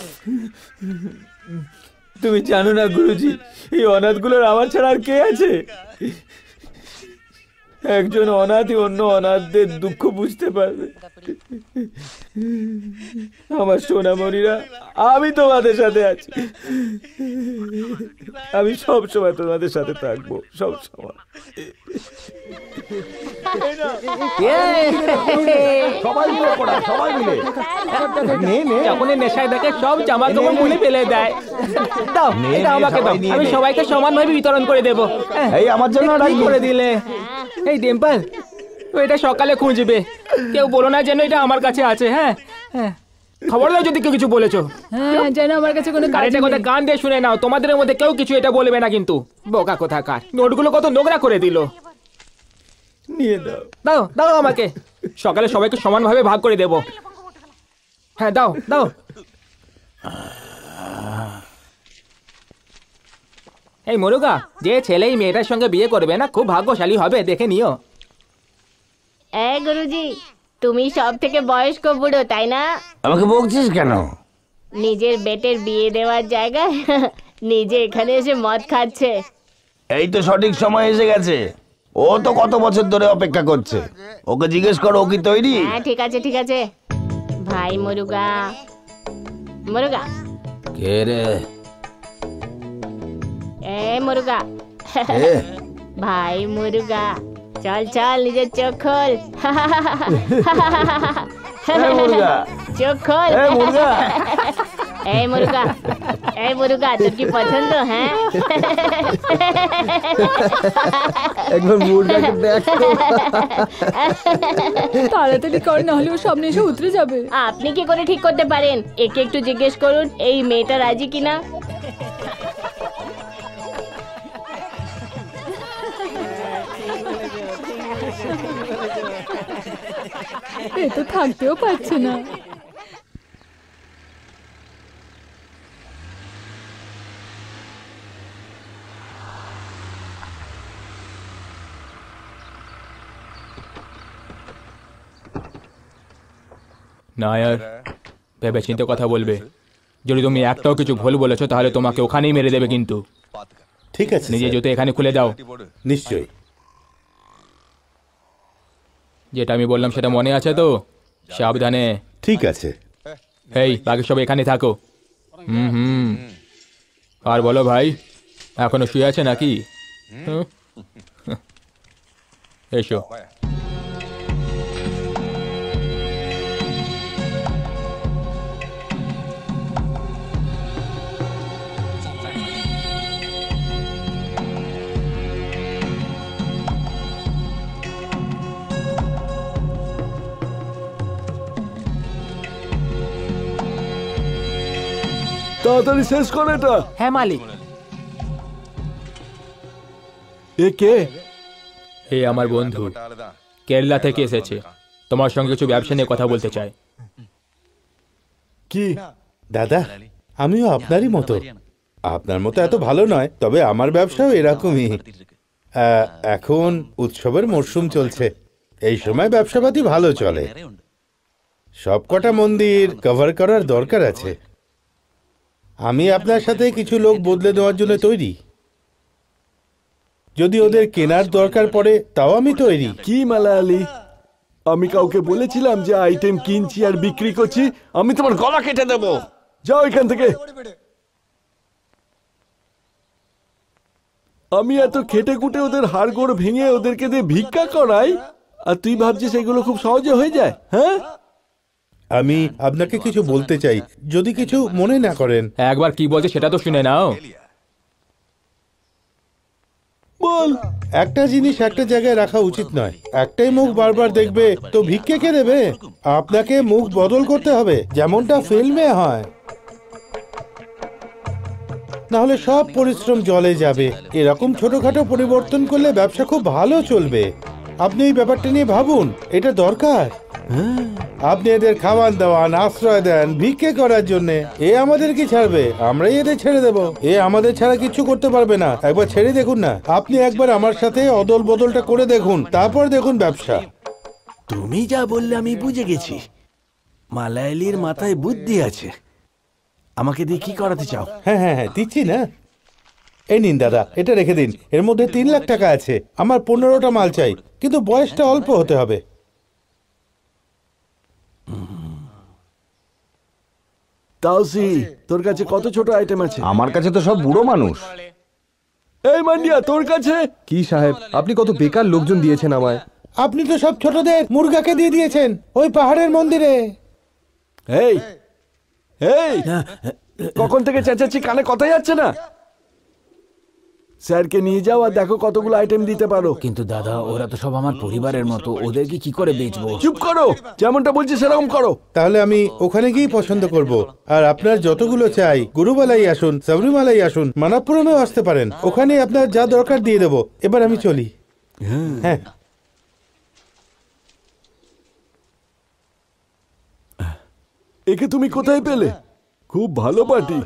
Speaker 10: তুমি জানো না গুরুজি, এই অনাথগুলোর আমার ছাড়া আর কে আছে?
Speaker 9: একজন অনাথই অন্য অনাথদের দুঃখ বুঝতে পারবে। আমার সোনামণিরা, আমি তোমাদের সাথে আছি। আমি সব সময় তোমাদের সাথে থাকবো, সব সময়।
Speaker 12: সবাই মিলে পড়া, সবাই মিলে। যখন নেশায় দেখে সব জামা কাপড় খুলে ফেলে দেয়। দাও, এটা আমাকে দাও, আমি সবাইকে সমানভাবে বিতরণ করে দেবো।
Speaker 9: এই আমার জন্য
Speaker 12: ঠিক করে দিলে। এই ডিম্পল, এটা সকালে খুঁজবে, কেউ বলো না যেন এটা আমার কাছে আছে। হ্যাঁ হ্যাঁ, খবর দাও যদি কেউ কিছু বলেছো।
Speaker 13: হ্যাঁ, যেন আমার কাছে কোনো কাজ
Speaker 12: এটা কথা কান দিয়ে শুনে নাও, তোমাদের মধ্যে কেউ কিছু এটা বলবে না কিন্তু। বোকা কোথাকার, নোটগুলো কত নোংরা করে দিল।
Speaker 9: নিয়ে দাও,
Speaker 12: দাও দাও আমাকে, সকালে সবাইকে সমানভাবে ভাগ করে দেবো। হ্যাঁ দাও দাও। এই মুরুগা, যে ছেলে এই মেয়েটার সঙ্গে বিয়ে করবে না খুব ভাগ্যশালী হবে, দেখে নিও।
Speaker 3: গুরুজি, তুমি সব থেকে বয়স্ক বুড়ো, তাই না?
Speaker 9: আমাকে বকছিস কেন?
Speaker 3: নিজের বেটের বিয়ে দেওয়ার জায়গায় নিজে এখানে এসে মদ খাচ্ছে।
Speaker 9: এই তো সঠিক সময় এসে গেছে। ও তো কত বছর ধরে অপেক্ষা করছে। ওকে জিজ্ঞেস করো, ও কি তৈরি?
Speaker 3: হ্যাঁ ঠিক আছে ঠিক আছে। ভাই মুরুগা, মুরুগা
Speaker 10: কে রে?
Speaker 3: মুরুগা, ভাই মুরুগা, চল চল, নিজের চোখ খোল। চোখ খোল। এই মুরুগা, এই মুরুগা, তোর কি পছন্দ? হ্যাঁ,
Speaker 9: একবার মুরগাকে দেখো।
Speaker 13: তাড়াতাড়ি কর, না হলে ও সামনে এসে উতরে যাবে।
Speaker 3: আপনি কি করে ঠিক করতে পারেন? একে একটু জিজ্ঞেস করুন এই মেয়েটা রাজি কিনা।
Speaker 13: এ তো থাকতেও পারছে না।
Speaker 12: নায়ার, ভেবে চিন্তে কথা বলবে। যদি তুমি একটাও কিছু ভুল বলেছো তাহলে তোমাকে ওখানেই মেরে দেবে কিন্তু।
Speaker 4: ঠিক আছে,
Speaker 12: নিজে জুতো এখানে খুলে দাও।
Speaker 4: নিশ্চয়ই।
Speaker 12: যেটা আমি বললাম সেটা মনে আছে তো? সাবধানে।
Speaker 4: ঠিক আছে।
Speaker 12: এই বাকি সব এখানে থাকো। হুম। আর বলো ভাই, এখনো শুয়ে আছে নাকি? এসো।
Speaker 6: তাড়াতাড়ি শেষ করে এটা।
Speaker 12: হ্যাঁ মালিক।
Speaker 6: এ কে?
Speaker 12: এ আমার বন্ধু, কেরালা থেকে এসেছে। তোমার সঙ্গে কিছু ব্যবসা নিয়ে কথা বলতে চাই।
Speaker 6: কি
Speaker 4: দাদা, আমিও আপনারই মতো। আপনার মতো এত ভালো নয়, তবে আমার ব্যবসাও এরকমই। এখন উৎসবের মরশুম চলছে, এই সময় ব্যবসাপাতি ভালো চলে। সবকটা মন্দির কভার করার দরকার আছে। আমি আপনার সাথে কিছু লোক বদলে দেওয়ার জন্য তৈরি। যদি ওদের কেনার দরকার পড়ে তাও আমি তৈরি।
Speaker 6: কি মালায়ালি, আমি কাউকে বলেছিলাম যে আইটেম কিনছি আর বিক্রি করছি? আমি তোমার গলা কেটে দেব। যাও এখান থেকে। আমি এত খেটে খুটে ওদের হাড়গোড় ভেঙে ওদেরকে দিয়ে ভিক্ষা করাই, আর তুই ভাবছিস এগুলো খুব সহজে হয়ে যায়? হ্যাঁ,
Speaker 4: আমি আপনাকে কিছু বলতে চাই, যদি কিছু মনে না করেন।
Speaker 12: একবার কি বলছে সেটা তো শুনে নাও।
Speaker 4: বল। একটা জিনিস একটা জায়গায় রাখা উচিত নয়। একটাই মুখ বারবার দেখবে তো ভিক্ষে কে দেবে? আপনাকে মুখ বদল করতে হবে, যেমনটা ফিল্মে হয়। না হলে সব পরিশ্রম জলে যাবে। এরকম ছোটখাটো পরিবর্তন করলে ব্যবসা খুব ভালো চলবে। আপনি এই ব্যাপারটা নিয়ে ভাবুন, এটা দরকার। আপনি এদের খাওয়ান দাওয়ান, আশ্রয় দেন ভিক্ষে করার জন্য। এ আমাদের কি ছাড়বে? আমরাই এদের ছেড়ে দেব। এ আমাদের ছাড়া কিছু করতে পারবে না। একবার ছেড়ে দেখুন না। আপনি একবার আমার সাথে অদল বদলটা করে দেখুন, তারপর দেখুন ব্যবসা।
Speaker 6: তুমি যা বললে আমি বুঝে গেছি। মালায়ালির মাথায় বুদ্ধি আছে। আমাকে দিয়ে কি করাতে চাও?
Speaker 4: হ্যাঁ হ্যাঁ হ্যাঁ, দিচ্ছি না। এই নিন দাদা, এটা রেখে দিন। এর মধ্যে 3 লাখ টাকা আছে। আমার 15টা মাল চাই, কিন্তু বয়সটা অল্প হতে হবে।
Speaker 6: তাওসি, তোর কাছে কত ছোট আইটেম আছে?
Speaker 9: আমার কাছে তো সব বুড়ো মানুষ।
Speaker 6: এই মান্ডিয়া, তোর কাছে
Speaker 8: কি সাহেব, আপনি কত বেকার লোকজন দিয়েছেন আমায়।
Speaker 4: আপনি তো সব ছোটদের মুরগাকে দিয়ে দিয়েছেন ওই পাহাড়ের মন্দিরে।
Speaker 6: এই এই, কখন থেকে চেঁচাচ্ছি, কানে কথাই যাচ্ছে না। স্যারকে নিয়ে যাও আর দেখো কতগুলো আইটেম দিতে পারো।
Speaker 10: কিন্তু দাদা, ওরা তো সব আমার পরিবারের মতো, ওদেরকে কি করে বেচবো?
Speaker 6: চুপ করো, যেমনটা বলছি সেরকম করো।
Speaker 4: তাহলে আমি ওখানে গিয়ে পছন্দ করব। আর আপনার যতগুলো চাই, গুরুবালাই আসুন, সাবরিমালাই আসুন, মানাপুরমেও আসতে পারেন। ওখানে আপনার যা দরকার দিয়ে দেবো। এবার আমি চলি। হ্যাঁ,
Speaker 6: একে তুমি কোথায় পেলে? খুব ভালো পার্টি।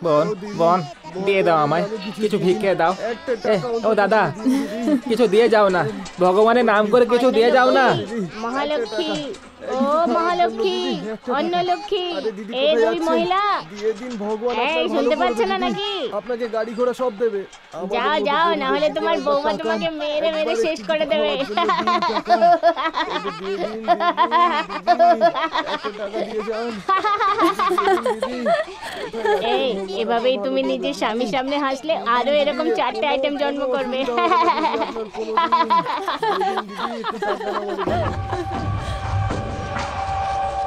Speaker 12: বোন বোন, দিয়ে দাও আমায় কিছু, ভিক্ষে দাও। ও দাদা, কিছু দিয়ে যাও না, ভগবানের নাম করে কিছু দিয়ে যাও না।
Speaker 3: মহালক্ষ্মী, ও মহালক্ষ্মী, অন্নলক্ষ্মী, এই দুই মহিলা এই শুনতে পাচ্ছে না নাকি?
Speaker 8: আপনাকে গাড়ি ঘোড়া সব দেবে।
Speaker 3: যাও যাও, না হলে তোমার বৌমা তোমাকে মেরে মেরে শেষ করে দেবে। এই এভাবেই তুমি নিজের স্বামীর সামনে হাসলে আরো এরকম 4টে আইটেম জন্ম করবে।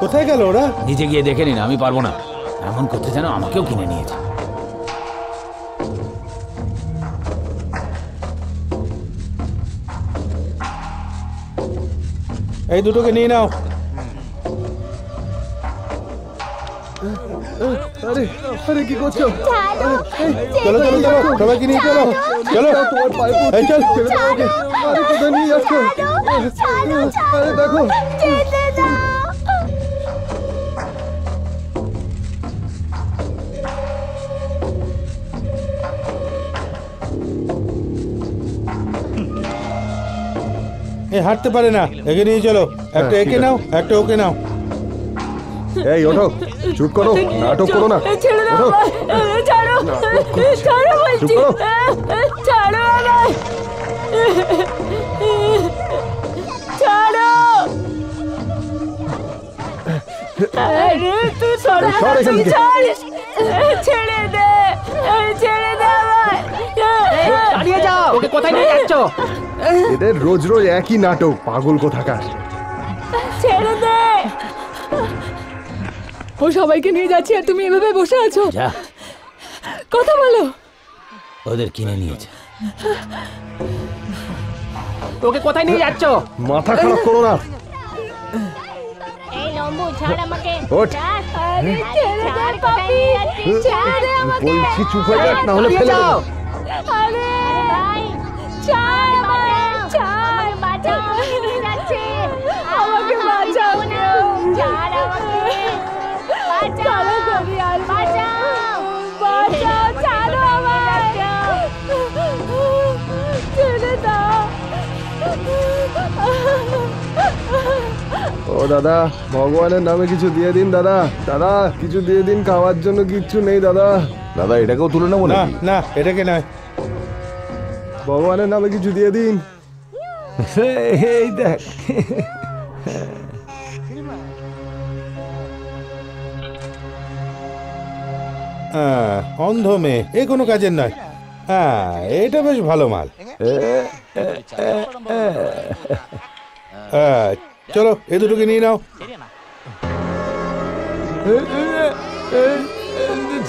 Speaker 4: কোথায় গেল ওরা?
Speaker 10: নিজে গিয়ে দেখে নিন, আমি পারবো না। এমন করতে যেন আমাকেও কিনে নিয়েছে।
Speaker 4: এই দুটোকে নিয়ে নাও।
Speaker 8: আরে আরে, কি করছো?
Speaker 4: চলো চলো চলো, সবাইকে নিয়ে চলো চলো।
Speaker 8: তোমার পায়ে
Speaker 4: এই চল।
Speaker 8: আরে কোথায় নিয়ে যাচ্ছ? আরে দেখো,
Speaker 4: এ হাঁটতে পারে না, একে নিয়ে চলো। একটা একে নাও, একটা ওকে নাও।
Speaker 8: এই ওঠো, চুপ করো, নাটক করো না।
Speaker 5: ছেড়ে দাও
Speaker 8: ওঠো।
Speaker 5: আমায়, ছাড়ো, ছাড়ো বলছি,
Speaker 8: চুপ করো।
Speaker 5: ছাড়ো আমায়, ছাড়ো। আরে তুই সরো,
Speaker 8: সর এখান থেকে।
Speaker 5: ছেড়ে দে, ছেড়ে দে আমায়।
Speaker 12: দাঁড়িয়ে যাও, ওকে কোথায় নিয়ে যাচ্ছ?
Speaker 8: এদের রোজ রোজ একই নাটক, পাগল কোথাকার।
Speaker 5: ছেড়ে দে।
Speaker 13: ও সবাইকে নিয়ে যাচ্ছে আর তুমি এভাবে বসে আছো।
Speaker 10: যা,
Speaker 13: কথা বলো।
Speaker 10: ওদের কিনে নিয়েছে।
Speaker 12: ওকে কোথায় নিয়ে যাচ্ছ?
Speaker 8: মাথা খারাপ করো না।
Speaker 3: এই লম্বু, ছাড় আমাকে।
Speaker 8: ওঠ।
Speaker 3: ছাড়।
Speaker 5: আরে ছেড়ে দে পাপি, ছেড়ে দে আমাকে।
Speaker 8: বলছি চুপ হয়ে যাক, না হলে
Speaker 12: দাঁড়িয়ে
Speaker 8: ফেলে
Speaker 12: যাও।
Speaker 8: দেবো।
Speaker 3: আরে ভাই, ছাড় আমাকে, ছাড়, বাঁচাও, আমাকে নিয়ে যাচ্ছে।
Speaker 5: আমাকে বাঁচাও কেউ।
Speaker 3: ছাড় আমাকে, বাঁচাও, বাঁচাও,
Speaker 5: বাঁচাও, ছাড়ো আমায়। ছেড়ে দাও।
Speaker 8: ও দাদা, ভগবানের নামে কিছু দিয়ে দিন দাদা। দাদা কিছু দিয়ে দিন, খাওয়ার জন্য কিচ্ছু নেই দাদা।
Speaker 9: দাদা এটাকেও তুলে নেবো
Speaker 4: না
Speaker 9: নাকি?
Speaker 4: না, এটাকে নয়।
Speaker 8: ভগবানের নামে কিছু দিয়ে দিন।
Speaker 9: এই দেখ,
Speaker 4: অন্ধ মেয়ে, এ কোনো কাজের নয়। হ্যাঁ, এটা বেশ ভালো মাল। চলো, এ দুটোকে নিয়ে নাও।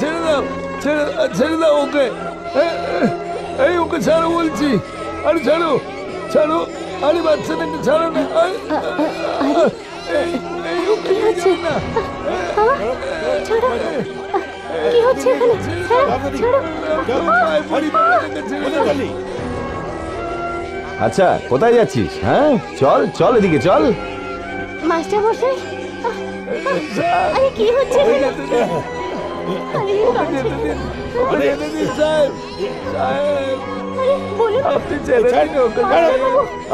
Speaker 6: ছেড়ে দাও, ছেড়ে দাও ওকে। এই ওকে ছাড়ো বলছি। আরে ছাড়ো, ছাড়ো। আরে বাচ্চাটাকে ছাড়ো না। এই ওকে ছাড়ো না।
Speaker 3: কি হচ্ছে এখানে?
Speaker 9: আচ্ছা কোথায় যাচ্ছিস? হ্যাঁ চল চল, এদিকে চল।
Speaker 3: মাস্টার মশাই, আরে কি হচ্ছে এখানে? আরে বলুন,
Speaker 6: আপনি ছেড়ে দিন ওকে।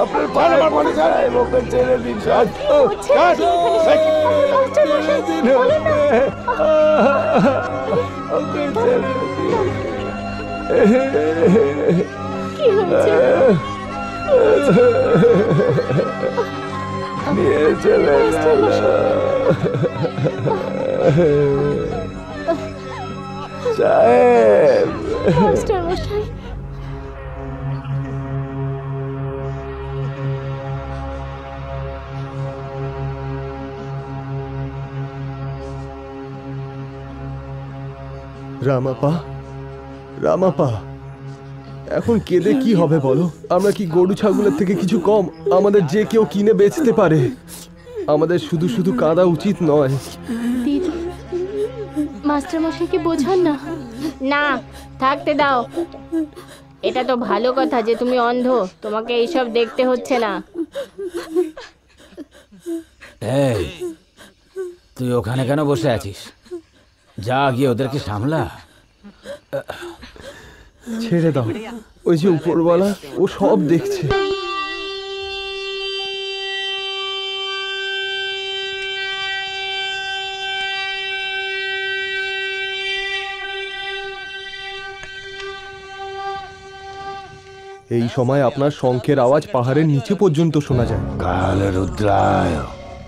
Speaker 6: আপনার পায়ে পড়ে যায়, ওকে ছেড়ে দিন।
Speaker 3: মাস্টার মশাই, বলুন না।
Speaker 6: ওকে ছেড়ে দিন।
Speaker 5: কি হয়েছে?
Speaker 9: নিয়ে চলে গেল। সাহেব,
Speaker 5: মাস্টার মশাই,
Speaker 8: রামাপা, রামাপা, এখন কেঁদে কি হবে বলো? আমরা কি গরু ছাগলের থেকে কিছু কম? আমাদের যে কেউ কিনে বেচতে পারে। আমাদের শুধু শুধু কাঁদা উচিত নয়।
Speaker 3: দিদি, মাস্টার মশাইকে বোঝান না। না, থাকতে দাও। এটা তো ভালো কথা যে তুমি অন্ধ, তোমাকে এইসব দেখতে হচ্ছে না।
Speaker 10: এই, তুই ওখানে কেন বসে আছিস? যা গিয়ে ওদেরকে সামলা।
Speaker 8: ছেড়ে দাও, ওই যে উপরওয়ালা, ও সব দেখছে। এই সময় আপনার শঙ্খের আওয়াজ পাহাড়ের নিচে পর্যন্ত শোনা যায়।
Speaker 9: কাল রুদ্রায়,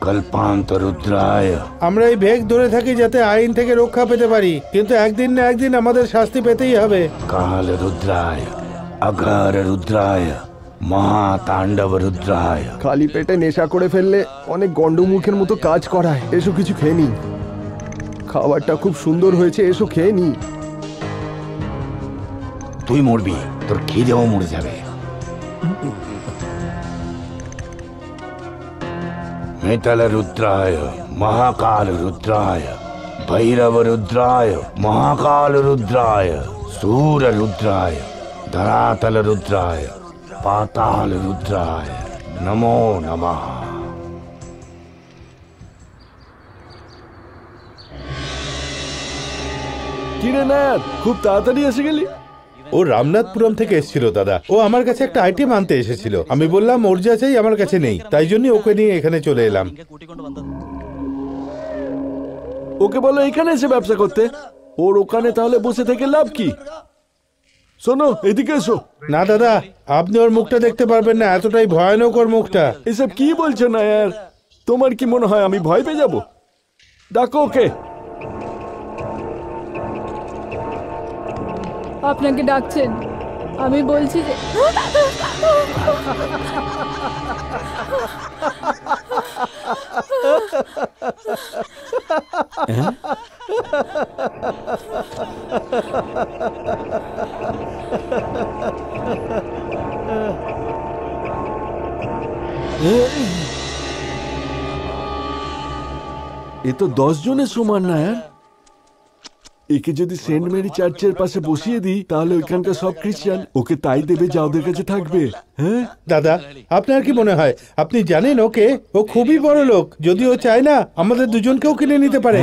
Speaker 9: কল্পান্ত রুদ্রায়।
Speaker 4: আমরা এই ভেগ ধরে থাকি যাতে আইন থেকে রক্ষা পেতে পারি, কিন্তু একদিন না একদিন আমাদের শাস্তি পেতেই হবে।
Speaker 9: কাল রুদ্রায়, অঘর রুদ্রায়, মহাতাণ্ডব রুদ্রায়।
Speaker 8: খালি পেটে নেশা করে ফেললে অনেক গন্ডমুখের মতো কাজ করায়। এসো কিছু খেয়ে নি। খাবারটা খুব সুন্দর হয়েছে, এসো খেয়ে নি।
Speaker 9: তুই মরবি, তোর খিদেও মরে যাবে। মেটাল রুদ্রায়, মহাকাল রুদ্রায়, ভৈরব রুদ্রায়, মহাকাল রুদ্রায়, सूर रुद्राय, धरातल रुद्राय, पाताल रुद्राय नमो नमः।
Speaker 6: কিরে না, খুব তাড়াতাড়ি এসে গেলি?
Speaker 4: ও রামনাথপুরম থেকে এসেছিল দাদা। ও আমার কাছে একটা আইটেম আনতে এসেছিল। আমি বললাম ওর যা চাই আমার কাছে নেই, তাই জন্য ওকে নিয়ে এখানে চলে এলাম।
Speaker 6: ওকে বলো এখানে এসে ব্যবসা করতে। ওর ওখানে তাহলে বসে থেকে লাভ কি? শোনো, এদিকে এসো।
Speaker 4: না দাদা, আপনি ওর মুখটা দেখতে পারবেন না, এতটাই ভয়ানক ওর মুখটা।
Speaker 6: এসব কি বলছো না यार? তোমার কি মনে হয় আমি ভয় পেয়ে যাব? ডাকো ওকে।
Speaker 13: আপনাকে ডাকছেন। আমি বলছি যে
Speaker 6: এ তো 10 জনের সমান না यार। একে যদি সেন্ট মেরি চার্চের পাশে বসিয়ে দিই তাহলে ওইখানকার সব খ্রিস্টান ওকে তাই দেবে যা ওদের কাছে থাকবে। হ্যাঁ
Speaker 4: দাদা, আপনার কি মনে হয়? আপনি জানেন ওকে, ও খুবই বড় লোক। যদি ও চায় না আমাদের দুজনকেও কিনে নিতে পারে।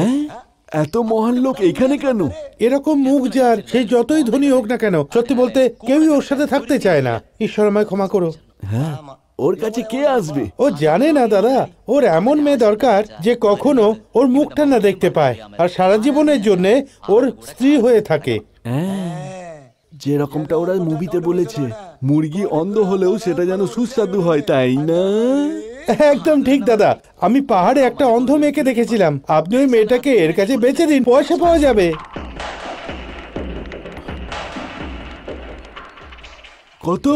Speaker 6: এত মহান লোক এখানে কেন?
Speaker 4: এরকম মুখ যার, সে যতই ধনী হোক না কেন, সত্যি বলতে কেউই ওর সাথে থাকতে চায় না। ঈশ্বর আমায় ক্ষমা করো।
Speaker 6: হ্যাঁ, ওর কাছে কে আসবে?
Speaker 4: ও জানে না দাদা, ওর এমন মেয়ে দরকার যে কখনো ওর মুখটা না দেখতে পায় আর সারা জীবনের জন্য ওর স্ত্রী হয়ে থাকে।
Speaker 6: যেরকমটা ওরা মুভিতে বলেছে, মুরগি অন্ধ হলেও সেটা যেন সুস্বাদু হয়, তাই না?
Speaker 4: একদম ঠিক দাদা। আমি পাহাড়ে একটা অন্ধ মেয়েকে দেখেছিলাম। আপনি ওই মেয়েটাকে এর কাছে বেচে দিন, পয়সা পাওয়া যাবে।
Speaker 6: কত?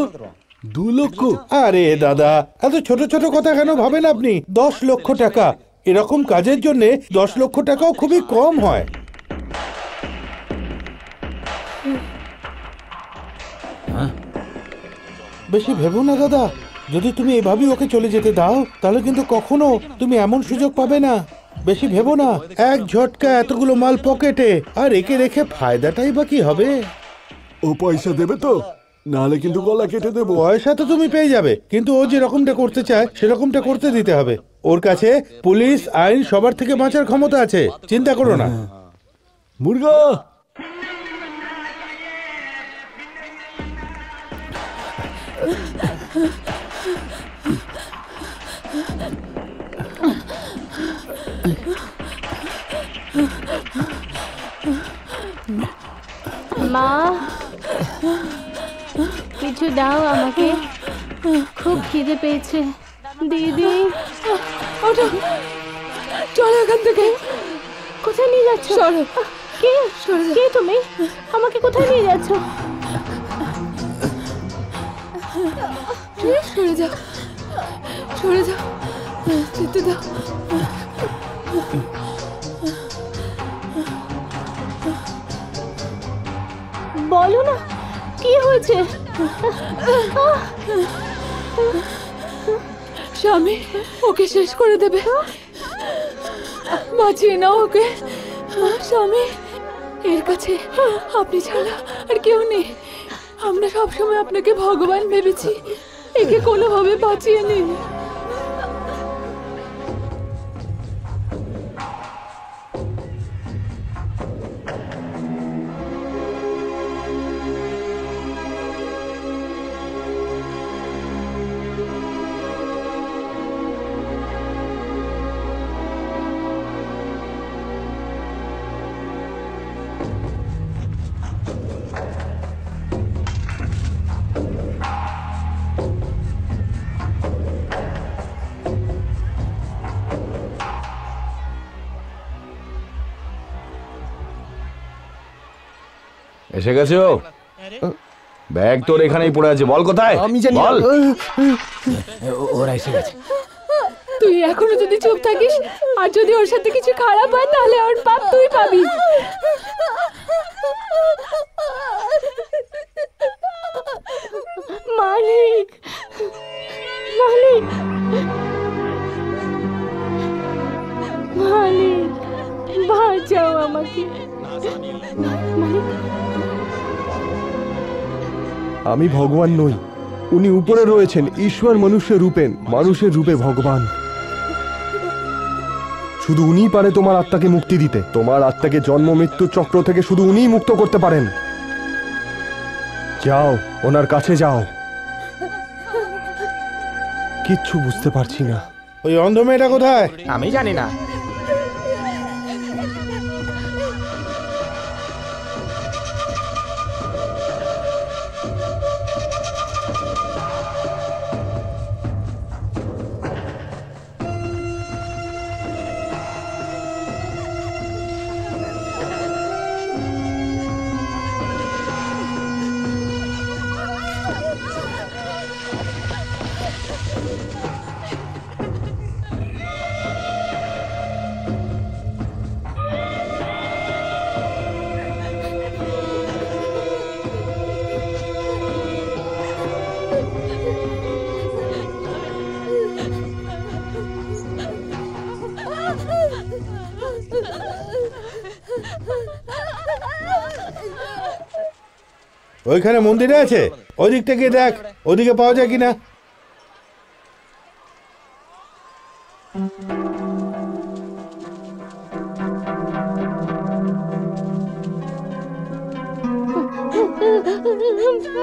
Speaker 6: 2 লক্ষ?
Speaker 4: আরে দাদা, এত ছোট ছোট কথা কেন ভাবেন আপনি? 10 লক্ষ টাকা। এরকম কাজের জন্য 10 লক্ষ টাকাও খুবই কম হয়। বেশি ভেবো না দাদা। যদি তুমি এভাবেই ওকে চলে যেতে দাও তাহলে কিন্তু কখনো তুমি এমন সুযোগ পাবে না। বেশি ভেবো না। এক ঝটকা এতগুলো মাল পকেটে, আর একে রেখে ফায়দাটাই বা কি হবে?
Speaker 6: ও পয়সা দেবে তো? নাহলে কিন্তু গলা কেটে দেবো।
Speaker 4: পয়সা তো তুমি পেয়ে যাবে, কিন্তু ও যেরকমটা করতে চায় সেরকমটা করতে দিতে হবে। ওর কাছে পুলিশ, আইন সবার থেকে বাঁচার ক্ষমতা আছে, চিন্তা করো না।
Speaker 6: মুরগা,
Speaker 3: মা কিছু দাও আমাকে, খুব খিদে পেয়েছে। দিদি
Speaker 13: ওঠো, চলো এখান থেকে।
Speaker 3: কোথায় নিয়ে যাচ্ছ? কে কে তুমি? আমাকে কোথায় নিয়ে যাচ্ছ?
Speaker 13: সরে যাও, সরে যাও, যেতে দাও।
Speaker 3: বলো না কি হয়েছে?
Speaker 13: স্বামী ওকে শেষ করে দেবে, বাঁচিয়ে নাও ওকে। স্বামী এর কাছে আপনি ছাড়া আর কেউ নেই। আমরা সবসময় আপনাকে ভগবান ভেবেছি, একে কোনোভাবে বাঁচিয়ে নিন।
Speaker 9: এসে গেছো? ব্যাগ তোর এখানেই পড়ে আছে, বল কোথায়? আমি জানি, বল।
Speaker 10: ওরা এসে গেছে।
Speaker 13: তুই এখনো যদি চুপ থাকিস আর যদি ওর সাথে কিছু খারাপ হয় তাহলে ওর পাপ তুই পাবি।
Speaker 3: মালিক, মালিক, মালিক, বাঁচাও আমাকে। মালিক,
Speaker 8: আমি ভগবান নই, উনি উপরে রয়েছেন। ঈশ্বর মানুষের রূপেন, মানুষের রূপে ভগবান। শুধু উনিই পারে তোমার আত্মাকে মুক্তি দিতে। তোমার আত্মাকে জন্ম মৃত্যু চক্র থেকে শুধু উনিই মুক্ত করতে পারেন। যাও, ওনার কাছে যাও। কিচ্ছু বুঝতে পারছি না।
Speaker 4: ওই অন্ধ মেয়েটা কোথায়?
Speaker 12: আমি জানি না।
Speaker 4: ওইখানে মন্দিরে আছে, ওদিক থেকে দেখ, ওদিকে পাওয়া যায় কিনা।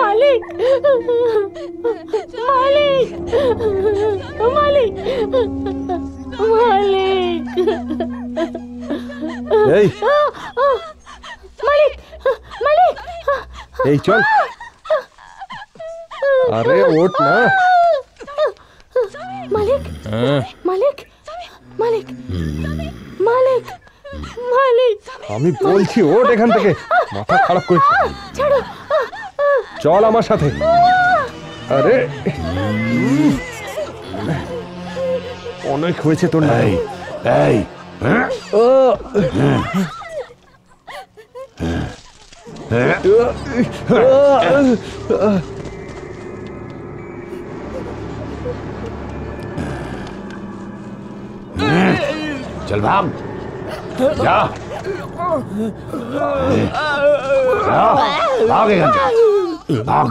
Speaker 3: মালিক, মালিক, মালিক, মালিক,
Speaker 8: এই
Speaker 3: মালিক, মালিক,
Speaker 8: এই চল। আরে ওঠ না।
Speaker 3: মালিক, মালিক, মালিক, মালিক, মালিক,
Speaker 8: আমি বলছি ওঠ এখান থেকে, মাথা খারাপ করিস।
Speaker 3: ছাড়ো,
Speaker 8: চল আমার সাথে। আরে অনেক হয়েছে তোর। নাই এই
Speaker 9: चल भाग, जा, भाग एखान থেকে, भाग।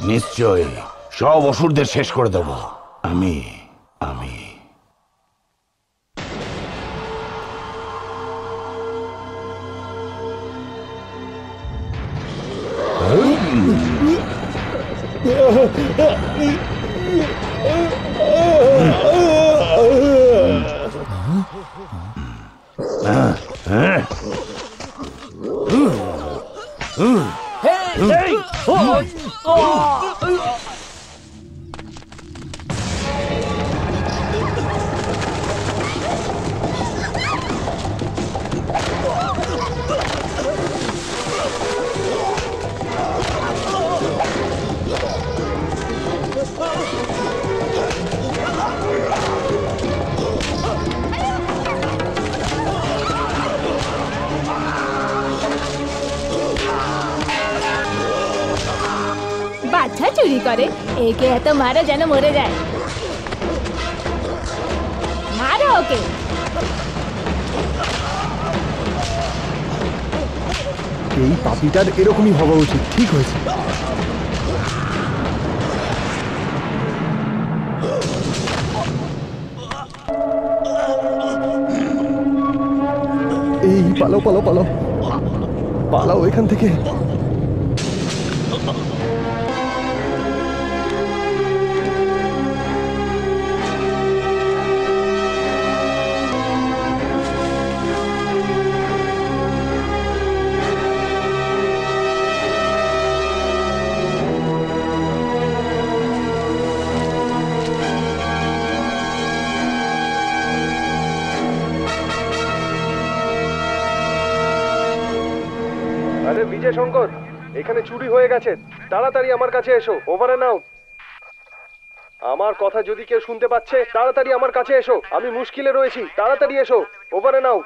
Speaker 9: নিশ্চয় সব অসুরদের শেষ করে দেব আমি।
Speaker 3: বাচ্চা চুরি করে, একে এত মারো যেন মরে যায়। মারো ওকে।
Speaker 8: এই পাপিটার এরকমই হওয়া উচিত। ঠিক হয়েছে। এই পালাও পালাও পালাও পালাও এখান থেকে। আরে বিজয় শঙ্কর, এখানে চুরি হয়ে গেছে, তাড়াতাড়ি আমার কাছে এসো। Over and out. আমার কথা যদি কেউ শুনতে পাচ্ছে, তাড়াতাড়ি আমার কাছে এসো, আমি মুশকিলে রয়েছি, তাড়াতাড়ি এসো। Over and out.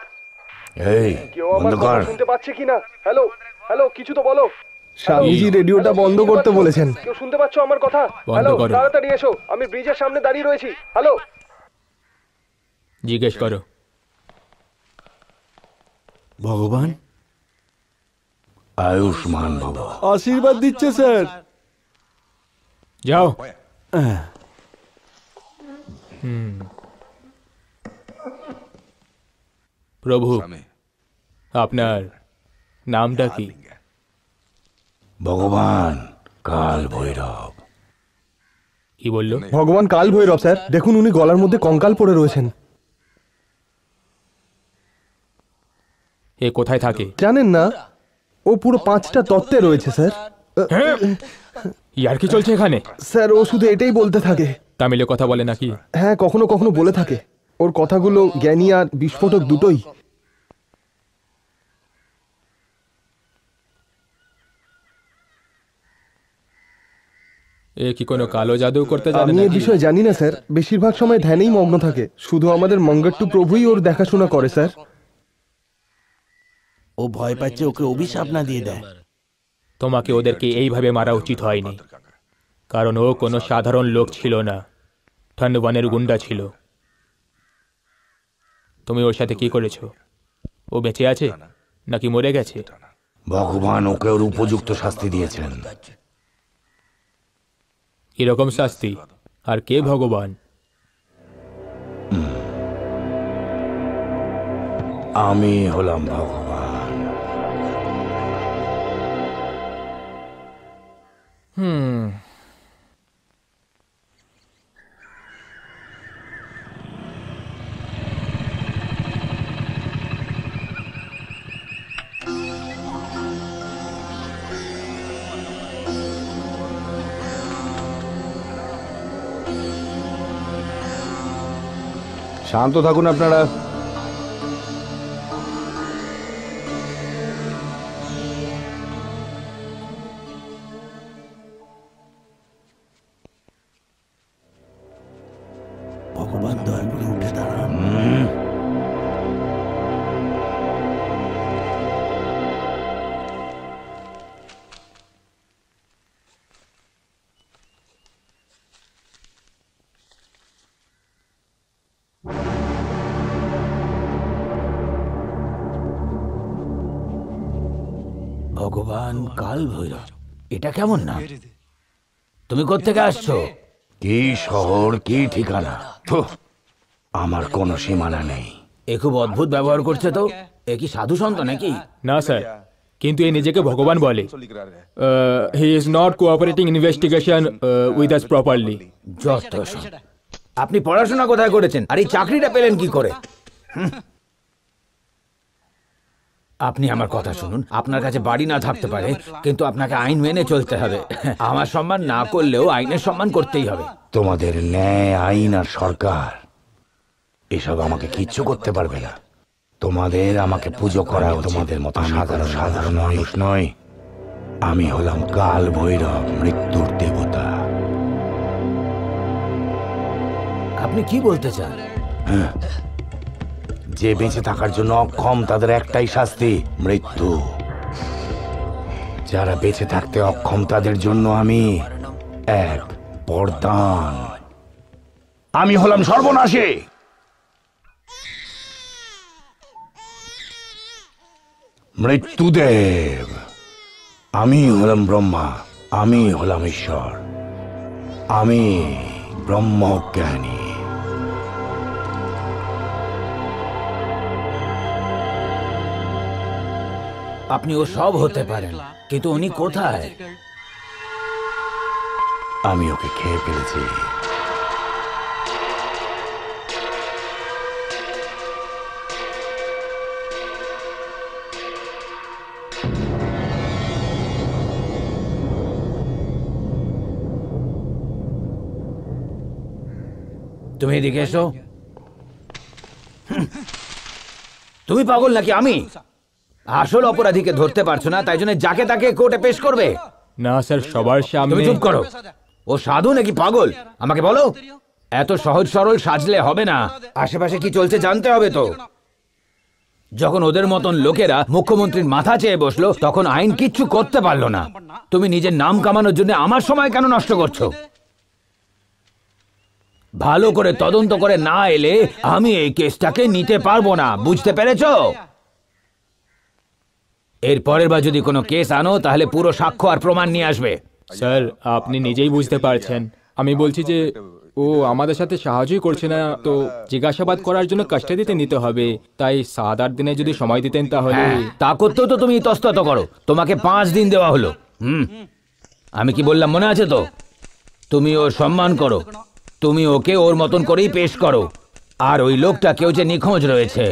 Speaker 9: এই
Speaker 8: কেউ আমার কথা শুনতে পাচ্ছে কিনা? হ্যালো হ্যালো, কিছু তো বলো।
Speaker 15: স্বামীজি রেডিওটা বন্ধ করতে বলেছেন।
Speaker 8: কেউ শুনতে পাচ্ছ আমার কথা? হ্যালো, তাড়াতাড়ি এসো, আমি ব্রিজের সামনে দাঁড়িয়ে রয়েছি। হ্যালো,
Speaker 12: জিজ্ঞেস করো।
Speaker 9: ভগবান আয়ুষ্মান ভব।
Speaker 6: আশীর্বাদ দিচ্ছে স্যার।
Speaker 12: যাও। প্রভু, আপনার নামটা কি?
Speaker 9: ভগবান কাল ভৈরব।
Speaker 12: কি বললো?
Speaker 15: ভগবান কাল ভৈরব স্যার। দেখুন উনি গলার মধ্যে কঙ্কাল পড়ে রয়েছেন।
Speaker 12: এ কোথায় থাকে
Speaker 15: জানেন না? ও পুরো 5টা তত্ত্বে রয়েছে স্যার।
Speaker 12: ইয়ার কি চলছে এখানে?
Speaker 15: স্যার ও শুধু এটাই বলতে থাকে।
Speaker 12: তামিলে কথা বলে নাকি?
Speaker 15: হ্যাঁ, কখনো কখনো বলে থাকে। ওর কথাগুলো জ্ঞানী আর বিস্ফোরক দুটোই।
Speaker 12: এ কি কোনো কালো জাদু করতে জানে?
Speaker 15: আমি এই বিষয়ে জানি না স্যার। বেশিরভাগ সময় ধ্যানেই মগ্ন থাকে। শুধু আমাদের মঙ্গট্টু প্রভুই ওর দেখাশোনা করে স্যার।
Speaker 9: ও ভয় পাচ্ছে ওকে অভিশাপ না দিয়ে দেয়।
Speaker 12: তোমাকে ওদেরকে এইভাবে মারা উচিত হয়নি, কারণ ও কোনো সাধারণ লোক ছিল না, ঠান্ডবনের গুন্ডা ছিল। তুমি ওর সাথে কি করেছো? ও বেঁচে আছে নাকি মরে গেছে?
Speaker 9: ভগবান ওকে ওর উপযুক্ত শাস্তি দিয়েছেন।
Speaker 12: এরকম শাস্তি? আর কে ভগবান?
Speaker 9: আমি হলাম ভগবান।
Speaker 8: শান্ত থাকুন আপনারা।
Speaker 9: ভগবান দয়া করে উঠে দাঁড়ান। ভগবান কাল ভৈরব, এটা কেমন না? তুমি কোত্থেকে আসছো? কি শহর, কি ঠিকানা? আমার কোনো সীমানা নেই। এ খুব অদ্ভুত ব্যবহার করছে তো। এ কি সাধু সন্ত নাকি?
Speaker 12: না স্যার, কিন্তু এ নিজেকে ভগবান বলে। He is not cooperating investigation with us properly.
Speaker 10: যত সব। আপনি পড়াশোনা কোথায় করেছেন আর এই চাকরিটা পেলেন কি করে? আপনি আমার কথা শুনুন, আপনার কাছে বাড়ি না থাকতে পারে, কিন্তু আপনাকে আইন মেনে চলতে হবে। আমার সম্মান না করলেও আইনের সম্মান করতেই হবে।
Speaker 16: তোমাদের ন্যায়, আইন আর সরকার এসব আমাকে কিচ্ছু করতে পারবে না। তোমাদের আমাকে পুজো করা, তোমাদের মতো সাধারণ মানুষ নয়। আমি হলাম কাল ভৈরব, মৃত্যুর দেবতা।
Speaker 10: আপনি কি বলতে চান?
Speaker 16: হ্যাঁ, যে বেঁচে থাকার জন্য অক্ষম তাদের একটাই শাস্তি, মৃত্যু। যারা বেঁচে থাকতে অক্ষম তাদের জন্য আমি এক বরদান। আমি হলাম সর্বনাশী। মৃত্যুদেব। আমি হলাম ব্রহ্মা, আমি হলাম ঈশ্বর, আমি ব্রহ্মজ্ঞানী।
Speaker 10: আপনি ও সব হতে পারেন, কিন্তু উনি কোথায়?
Speaker 16: আমি ওকে খেয়ে ফেলেছি।
Speaker 10: তুমি এদিকে এসো। তুমি পাগল নাকি আমি? আসল অপরাধীকে ধরতে পারছো না, তাই জন্য যাকে তাকে কোর্টে পেশ করবে?
Speaker 12: না স্যার, সবার সামনে।
Speaker 10: তুমি চুপ করো। ও সাধু নাকি পাগল আমাকে বলো। এত সহজ সরল সাজলে হবে না, আশেপাশে কি চলছে জানতে হবে তো। যখন ওদের মতন লোকেরা মুখ্যমন্ত্রীর মাথা চেয়ে বসলো, তখন আইন কিচ্ছু করতে পারলো না। তুমি নিজের নাম কামানোর জন্য আমার সময় কেন নষ্ট করছো? ভালো করে তদন্ত করে না এলে আমি এই কেসটাকে নিতে পারবো না, বুঝতে পেরেছো? এর পরের বার যদি কোনো কেস আনো, তাহলে পুরো সাক্ষ্য আর প্রমাণ নিয়ে আসবে।
Speaker 12: স্যার, আপনি নিজেই বুঝতে পারছেন। আমি বলছি যে ও আমাদের সাথে সাহায্যই করছে না, তো জিজ্ঞাসাবাদ করার জন্য কাস্টাডিতে নিতে হবে। তাই 7-8 দিনে যদি সময় দিতেন তাহলে।
Speaker 10: তা করতেও তো তুমি ইতস্তত করো। তোমাকে 5 দিন দেওয়া হলো। আমি কি বললাম মনে আছে তো? তুমি ওর সম্মান করো, তুমি ওকে ওর মতন করেই পেশ করো। আর ওই লোকটা কেউ যে নিখোঁজ রয়েছে,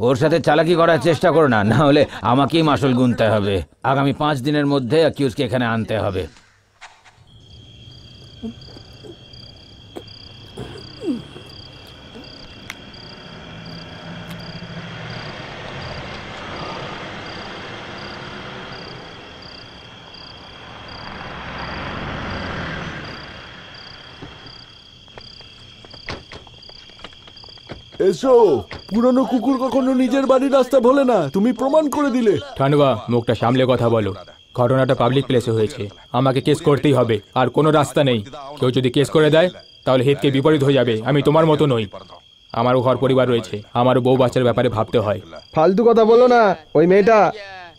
Speaker 10: ওর সাথে চালাকি করার চেষ্টা করো না, না হলে আমাকেই মাসুল গুনতে হবে। আগামী 5 দিনের মধ্যে অ্যাকিউজকে এখানে আনতে হবে।
Speaker 6: এসো, পুরনো কুকুর কখনো নিজের বাড়ির রাস্তা ভোলে না, তুমি প্রমাণ করে দিলে।
Speaker 12: ঠান্ডবা, মুখটা সামলে কথা বলো। ঘটনাটা পাবলিক প্লেসে হয়েছে, আমাকে কেস করতেই হবে, আর কোনো রাস্তা নেই। কেউ যদি কেস করে দেয় তাহলে হিতকে বিপরীত হয়ে যাবে। আমি তোমার মতো নই, আমারও ঘর পরিবার রয়েছে, আমারও বউ বাচ্চার ব্যাপারে ভাবতে হয়।
Speaker 15: ফালতু কথা বলো না। ওই মেয়েটা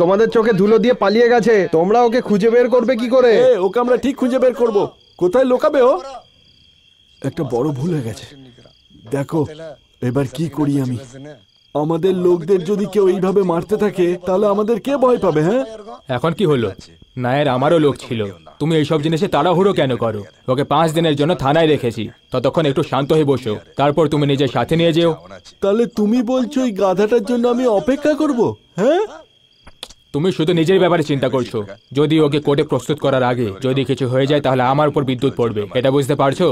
Speaker 15: তোমাদের চোখে ধুলো দিয়ে পালিয়ে গেছে, তোমরা ওকে খুঁজে বের করবে কি করে?
Speaker 6: ওকে আমরা ঠিক খুঁজে বের করব। কোথায় লোকাবে ও? একটা বড় ভুল হয়ে গেছে। দেখো এবার কি করি আমি। আমাদের লোকদের যদি কেউ এইভাবে মারতে থাকে, তাহলে আমাদের কে ভয় পাবে? হ্যাঁ,
Speaker 12: এখন কি হলো? নায়ের আমারও লোক ছিল, তুমি এইসব জিনিসে তাড়াহুড়ো কেন করো? ওকে 5 দিনের জন্য থানায় রেখেছি, ততক্ষণ একটু শান্ত হয়ে বসো, তারপর তুমি নিজের সাথে নিয়ে যেও।
Speaker 6: তাহলে তুমি বলছো এই গাধাটার জন্য আমি অপেক্ষা করব? হ্যাঁ,
Speaker 12: তুমি শুধু নিজের ব্যাপারে চিন্তা করছো। যদি ওকে কোর্টে প্রস্তুত করার আগে যদি কিছু হয়ে যায়, তাহলে আমার উপর বিদ্যুৎ পড়বে, এটা বুঝতে পারছো?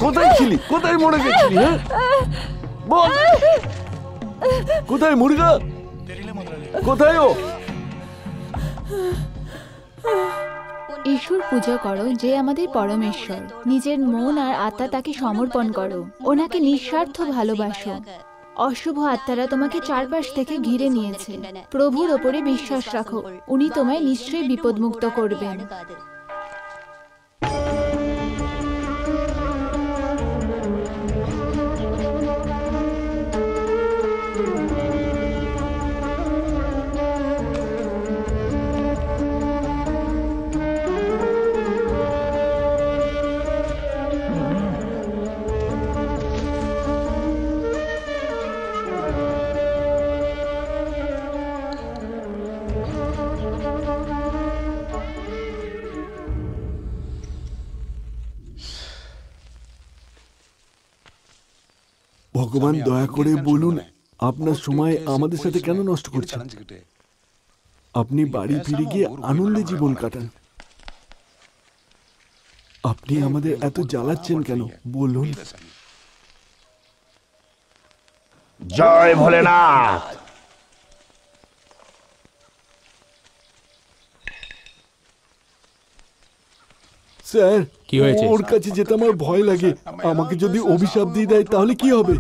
Speaker 6: কোথায় ছিলি? কোথায় মরে গেছিলি? হ্যাঁ বল, কোথায় মুরগা? কোথায় ও?
Speaker 13: ঈশ্বর পূজা করো, যে আমাদের পরমেশ্বর। নিজের মন আর আত্মা তাকে সমর্পণ করো, ওনাকে নিঃস্বার্থ ভালোবাসো। অশুভ আত্মারা তোমাকে চারপাশ থেকে ঘিরে নিয়েছে। প্রভুর ওপরে বিশ্বাস রাখো, উনি তোমায় নিশ্চয়ই বিপদমুক্ত করবেন।
Speaker 6: ভগবান দয়া করে বলুন, আপনার সময় আমাদের সাথে কেন নষ্ট করছেন? আপনি বাড়ি ফিরে গিয়ে আনন্দে জীবন কাটান। আপনি আমাদের এত জ্বালাচ্ছেন কেন বলুন?
Speaker 9: জয় ভোলেনাথ।
Speaker 6: স্যার,
Speaker 12: কি হয়েছে?
Speaker 6: ওর কাছে যেতে আমার ভয় লাগে। আমাকে যদি অভিশাপ দিয়ে দেয় তাহলে কি হবে?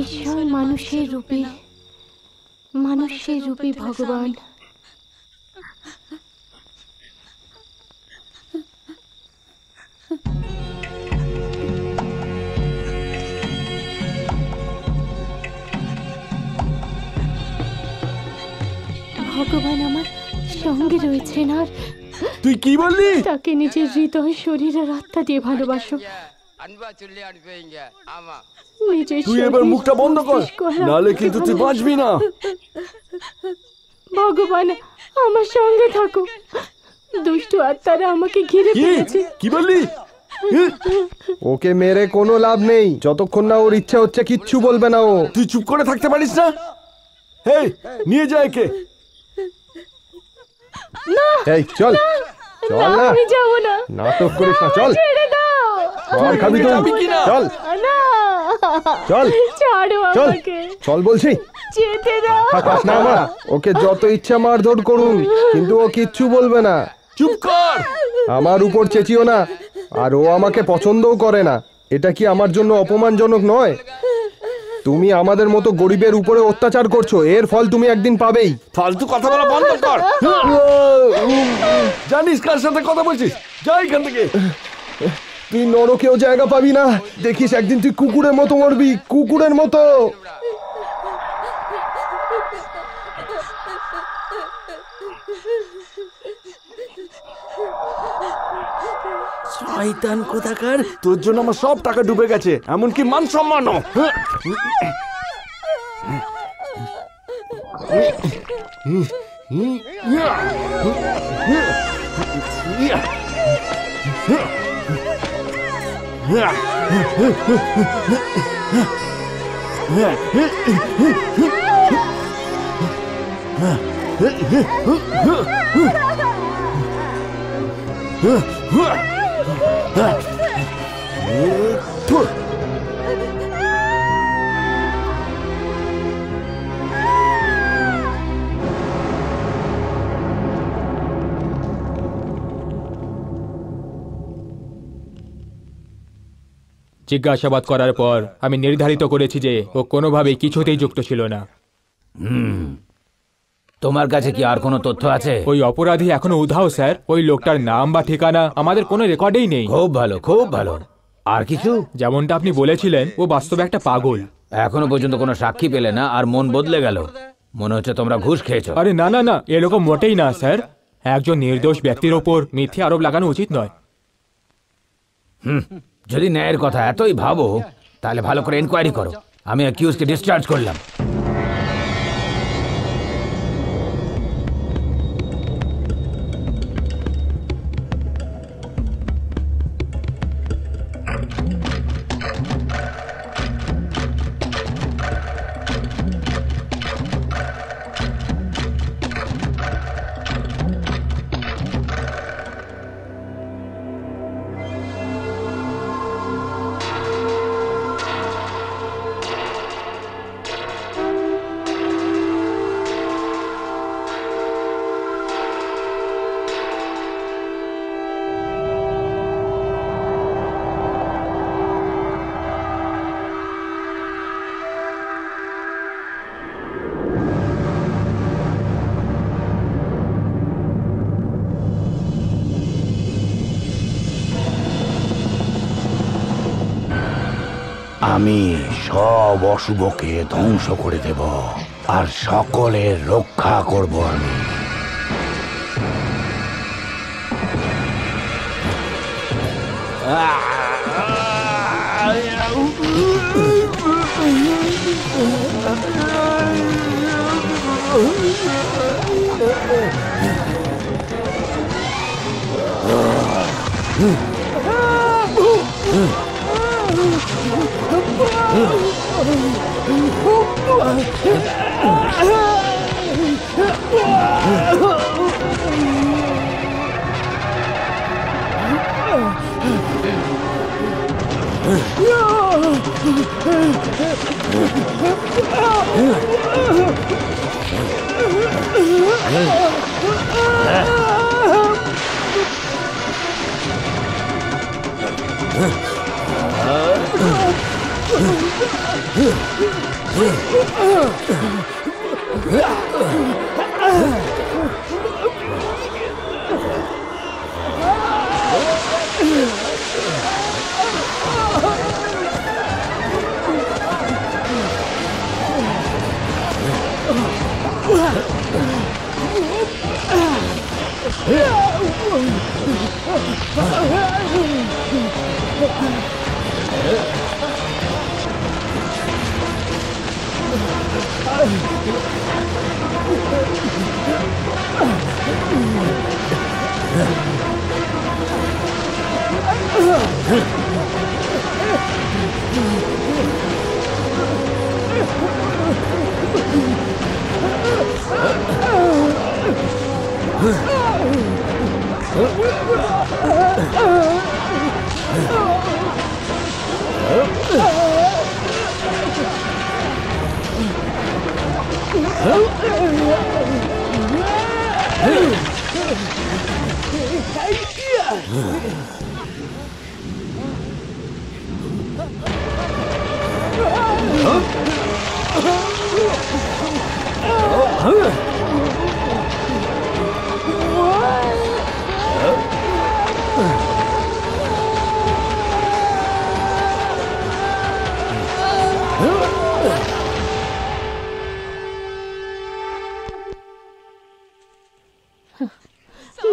Speaker 3: ঈশ্বর মানুষের রূপে ভগবান। ভগবান আমার সঙ্গে রয়েছেন। আর
Speaker 6: তুই কি বললি?
Speaker 3: তাকে নিজের হৃদয়, শরীর আর আত্মা দিয়ে ভালোবাসো।
Speaker 6: তুই এবার মুখটা বন্ধ কর, নালে কিন্তু তুই বাঁচবি না।
Speaker 3: ভগবান আমার সঙ্গে থাকো, দুষ্ট আত্মারা আমাকে ঘিরে ফেলেছে।
Speaker 6: কি বললি?
Speaker 15: ওকে মেরে কোনো লাভ নেই, যতক্ষণ না ওর ইচ্ছা হচ্ছে কিচ্ছু বলবে না ও।
Speaker 6: তুই চুপ করে থাকতে পারিস না? এই নিয়ে যা একে।
Speaker 3: না,
Speaker 15: এই চল চল না,
Speaker 3: আমি যাব না।
Speaker 15: নাটক করিস না, চল।
Speaker 3: ছেড়ে দাও।
Speaker 15: চল, খাবি তুই? চল
Speaker 3: না,
Speaker 15: চল
Speaker 3: ছাড়ো
Speaker 15: চল,
Speaker 3: আমাকে।
Speaker 15: চল বলছি।
Speaker 3: যেতে দাও।
Speaker 15: থাকাস না মা, ওকে যত ইচ্ছা মারধর করুন, কিন্তু ও কিচ্ছু বলবে না।
Speaker 6: চুপ কর।
Speaker 15: আমার উপর চেঁচিও না। আর ও আমাকে পছন্দও করে না। এটা কি আমার জন্য অপমানজনক নয়? তুমি আমাদের মতো গরিবের উপরে অত্যাচার করছো, এর ফল তুমি একদিন পাবেই।
Speaker 6: ফালতু কথা বলা বন্ধ কর। জানিস কার সাথে কথা বলছিস? যা এখান থেকে।
Speaker 15: তুই নরকেও জায়গা পাবি না। দেখিস একদিন তুই কুকুরের মতো মরবি, কুকুরের মতো।
Speaker 6: শয়তান কোথাকার, তোর জন্য আমার সব টাকা ডুবে গেছে, এমনকি মান সম্মানও।
Speaker 12: জিজ্ঞাসাবাদ করার পর আমি নির্ধারিত করেছি যে ও কোনোভাবেই কিছুতেই যুক্ত ছিল না।
Speaker 10: তোমার কাছে কি আর কোনো তথ্য আছে?
Speaker 12: ওই অপরাধী এখনো উধাও স্যার। ওই লোকটার নাম বা ঠিকানা আমাদের কোনো রেকর্ডেই নেই।
Speaker 10: খুব ভালো, খুব ভালো। আর কিছু?
Speaker 12: যেমনটা আপনি বলেছিলেন, ও বাস্তবে একটা পাগল।
Speaker 10: এখনো পর্যন্ত কোনো সাক্ষী পেলে না, আর মন বদলে গেল। মনে হচ্ছে তোমরা ঘুষ খেয়েছো।
Speaker 12: আরে না না না, এরকম মোটেই না স্যার। একজন নির্দোষ ব্যক্তির ওপর মিথ্যে আরোপ লাগানো উচিত নয়।
Speaker 10: যদি ন্যায়ের কথা এতই ভাবো, তাহলে ভালো করে এনকোয়ারি করো। আমি অ্যাকিউজকে ডিসচার্জ করলাম।
Speaker 16: আমি সব অশুভকে ধ্বংস করে দেব আর সকলের রক্ষা করব আমি।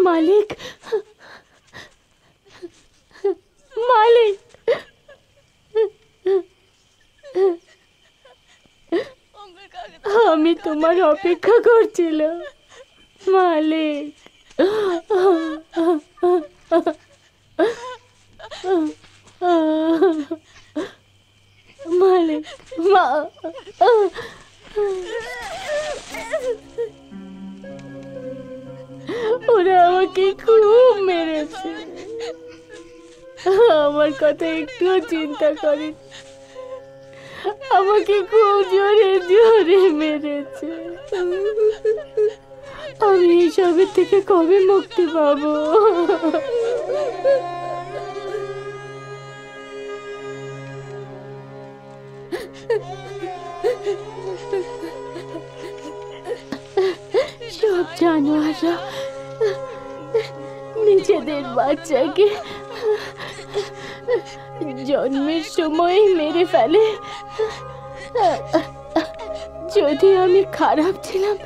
Speaker 5: মালিক, মালিক, আমি তোমার অপেক্ষা করছিলাম মালিক। মালিক, মা, ওরা আমাকে খুব মেরেছে, আমার কথা একটুও চিন্তা করেন, আমাকে খুব জোরে জোরে মেরেছে। আমি এইসবের থেকে কবে মুক্তি পাবো? সব জানোয়াররা নিজেদের বাচ্চাকে জন্মের সময় মেরে ফেলে। যদি আমি খারাপ ছিলাম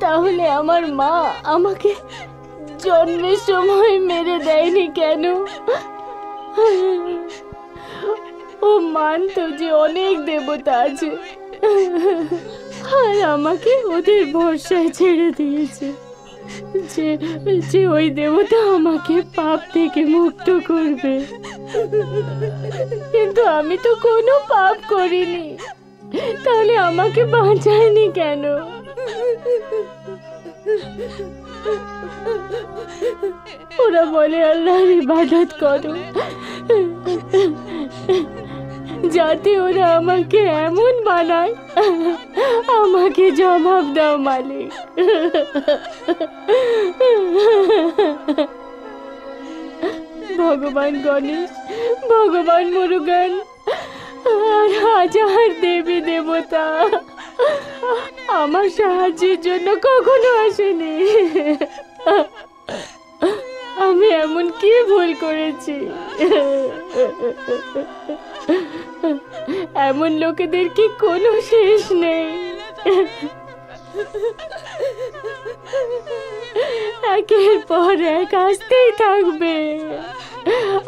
Speaker 5: তাহলে আমার মা আমাকে জন্মের সময় মেরে দেয়নি কেন? ও মানতো যে অনেক দেবতা আছে আর আমাকে ওদের ভরসায় ছেড়ে দিয়েছে যে ওই দেবতা আমাকে পাপ থেকে মুক্ত করবে। কিন্তু আমি তো কোনো পাপ করিনি, তাহলে আমাকে বাঁচায়নি কেন? ওরা বলে আল্লাহর ইবাদত করো, যাতে ওরা আমাকে এমন বানায় আমাকে জবাব দাও মালিক। ভগবান গণেশ, ভগবান মুরুগান আর হাজার দেবী দেবতা আমার সাহায্যের জন্য কখনো আসেনি। আমি এমন কি ভুল করেছি?
Speaker 3: এমন লোকেদের কি কোনো শেষ নেই। একের পর এক আসতেই থাকবে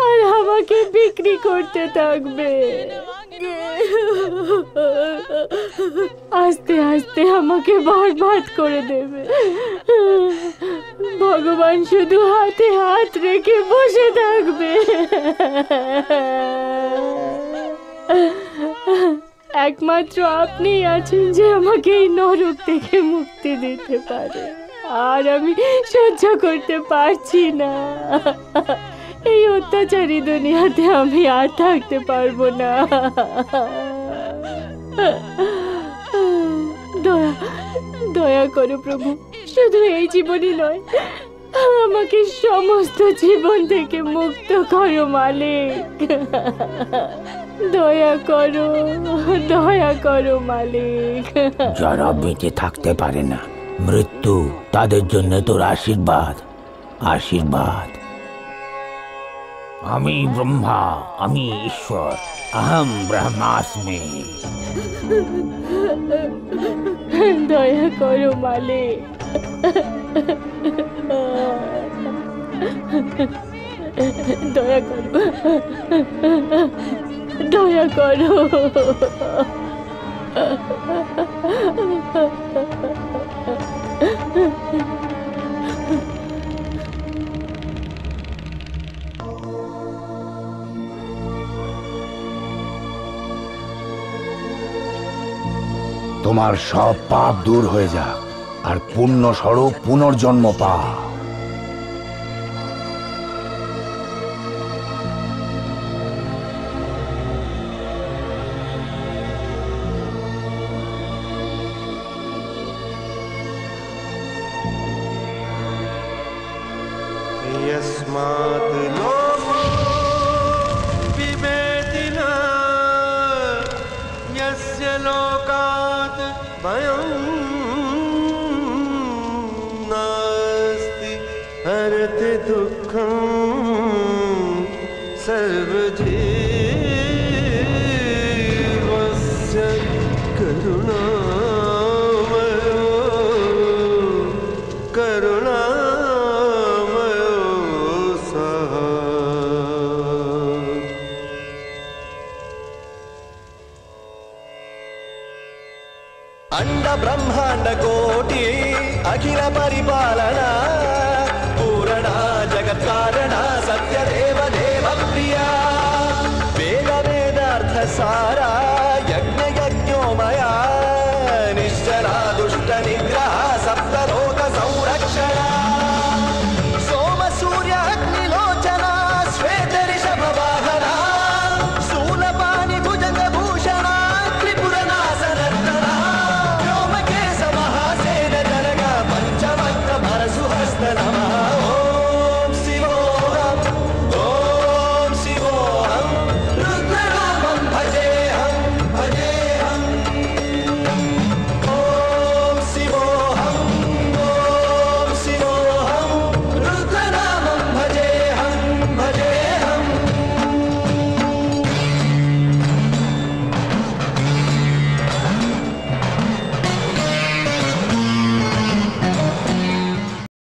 Speaker 3: আর আমাকে বিক্রি করতে থাকবে। আস্তে আস্তে আমাকে বরবাদ করে দেবে। ভগবান শুধু হাতে হাত রেখে বসে থাকবে। একমাত্র আপনি আছেন যে আমাকে এই নরক থেকে মুক্তি দিতে পারে, আর আমি সহ্য করতে পারছি না। এই অত্যাচারী দুনিয়াতে আমি আর থাকতে পারবো না। দয়া দয়া করো প্রভু, শুধু এই জীবনই নয়, আমাকে সমস্ত জীবন থেকে মুক্ত করো মালিক। দয়া করো মালিক।
Speaker 16: যারা বেঁচে থাকতে পারে না, মৃত্যু তাদের জন্য তোর আশীর্বাদ। আশীর্বাদ। আমি ব্রহ্মা, আমি ঈশ্বর, আহম ব্রহ্মাস্মি।
Speaker 3: দয়া করো মালিক। দয়া করো, দয়া করো।
Speaker 16: তোমার সব পাপ দূর হয়ে যাক আর পুণ্য স্বরূপ পুনর্জন্ম পা।
Speaker 1: यस्मात् लोको विवेति न यस्य लोकात् भयं नास्ति हरति दुःखं सर्वजीवस्य करुणा
Speaker 17: अंड ब्रह्मांड कोटि अखिल परिपालना पूरणा जगत् कारणा सत्य देव देव प्रिया वेद वेदार्थ सारा यज्ञ यज्ञोमया निश्चला दुष्ट निग्रह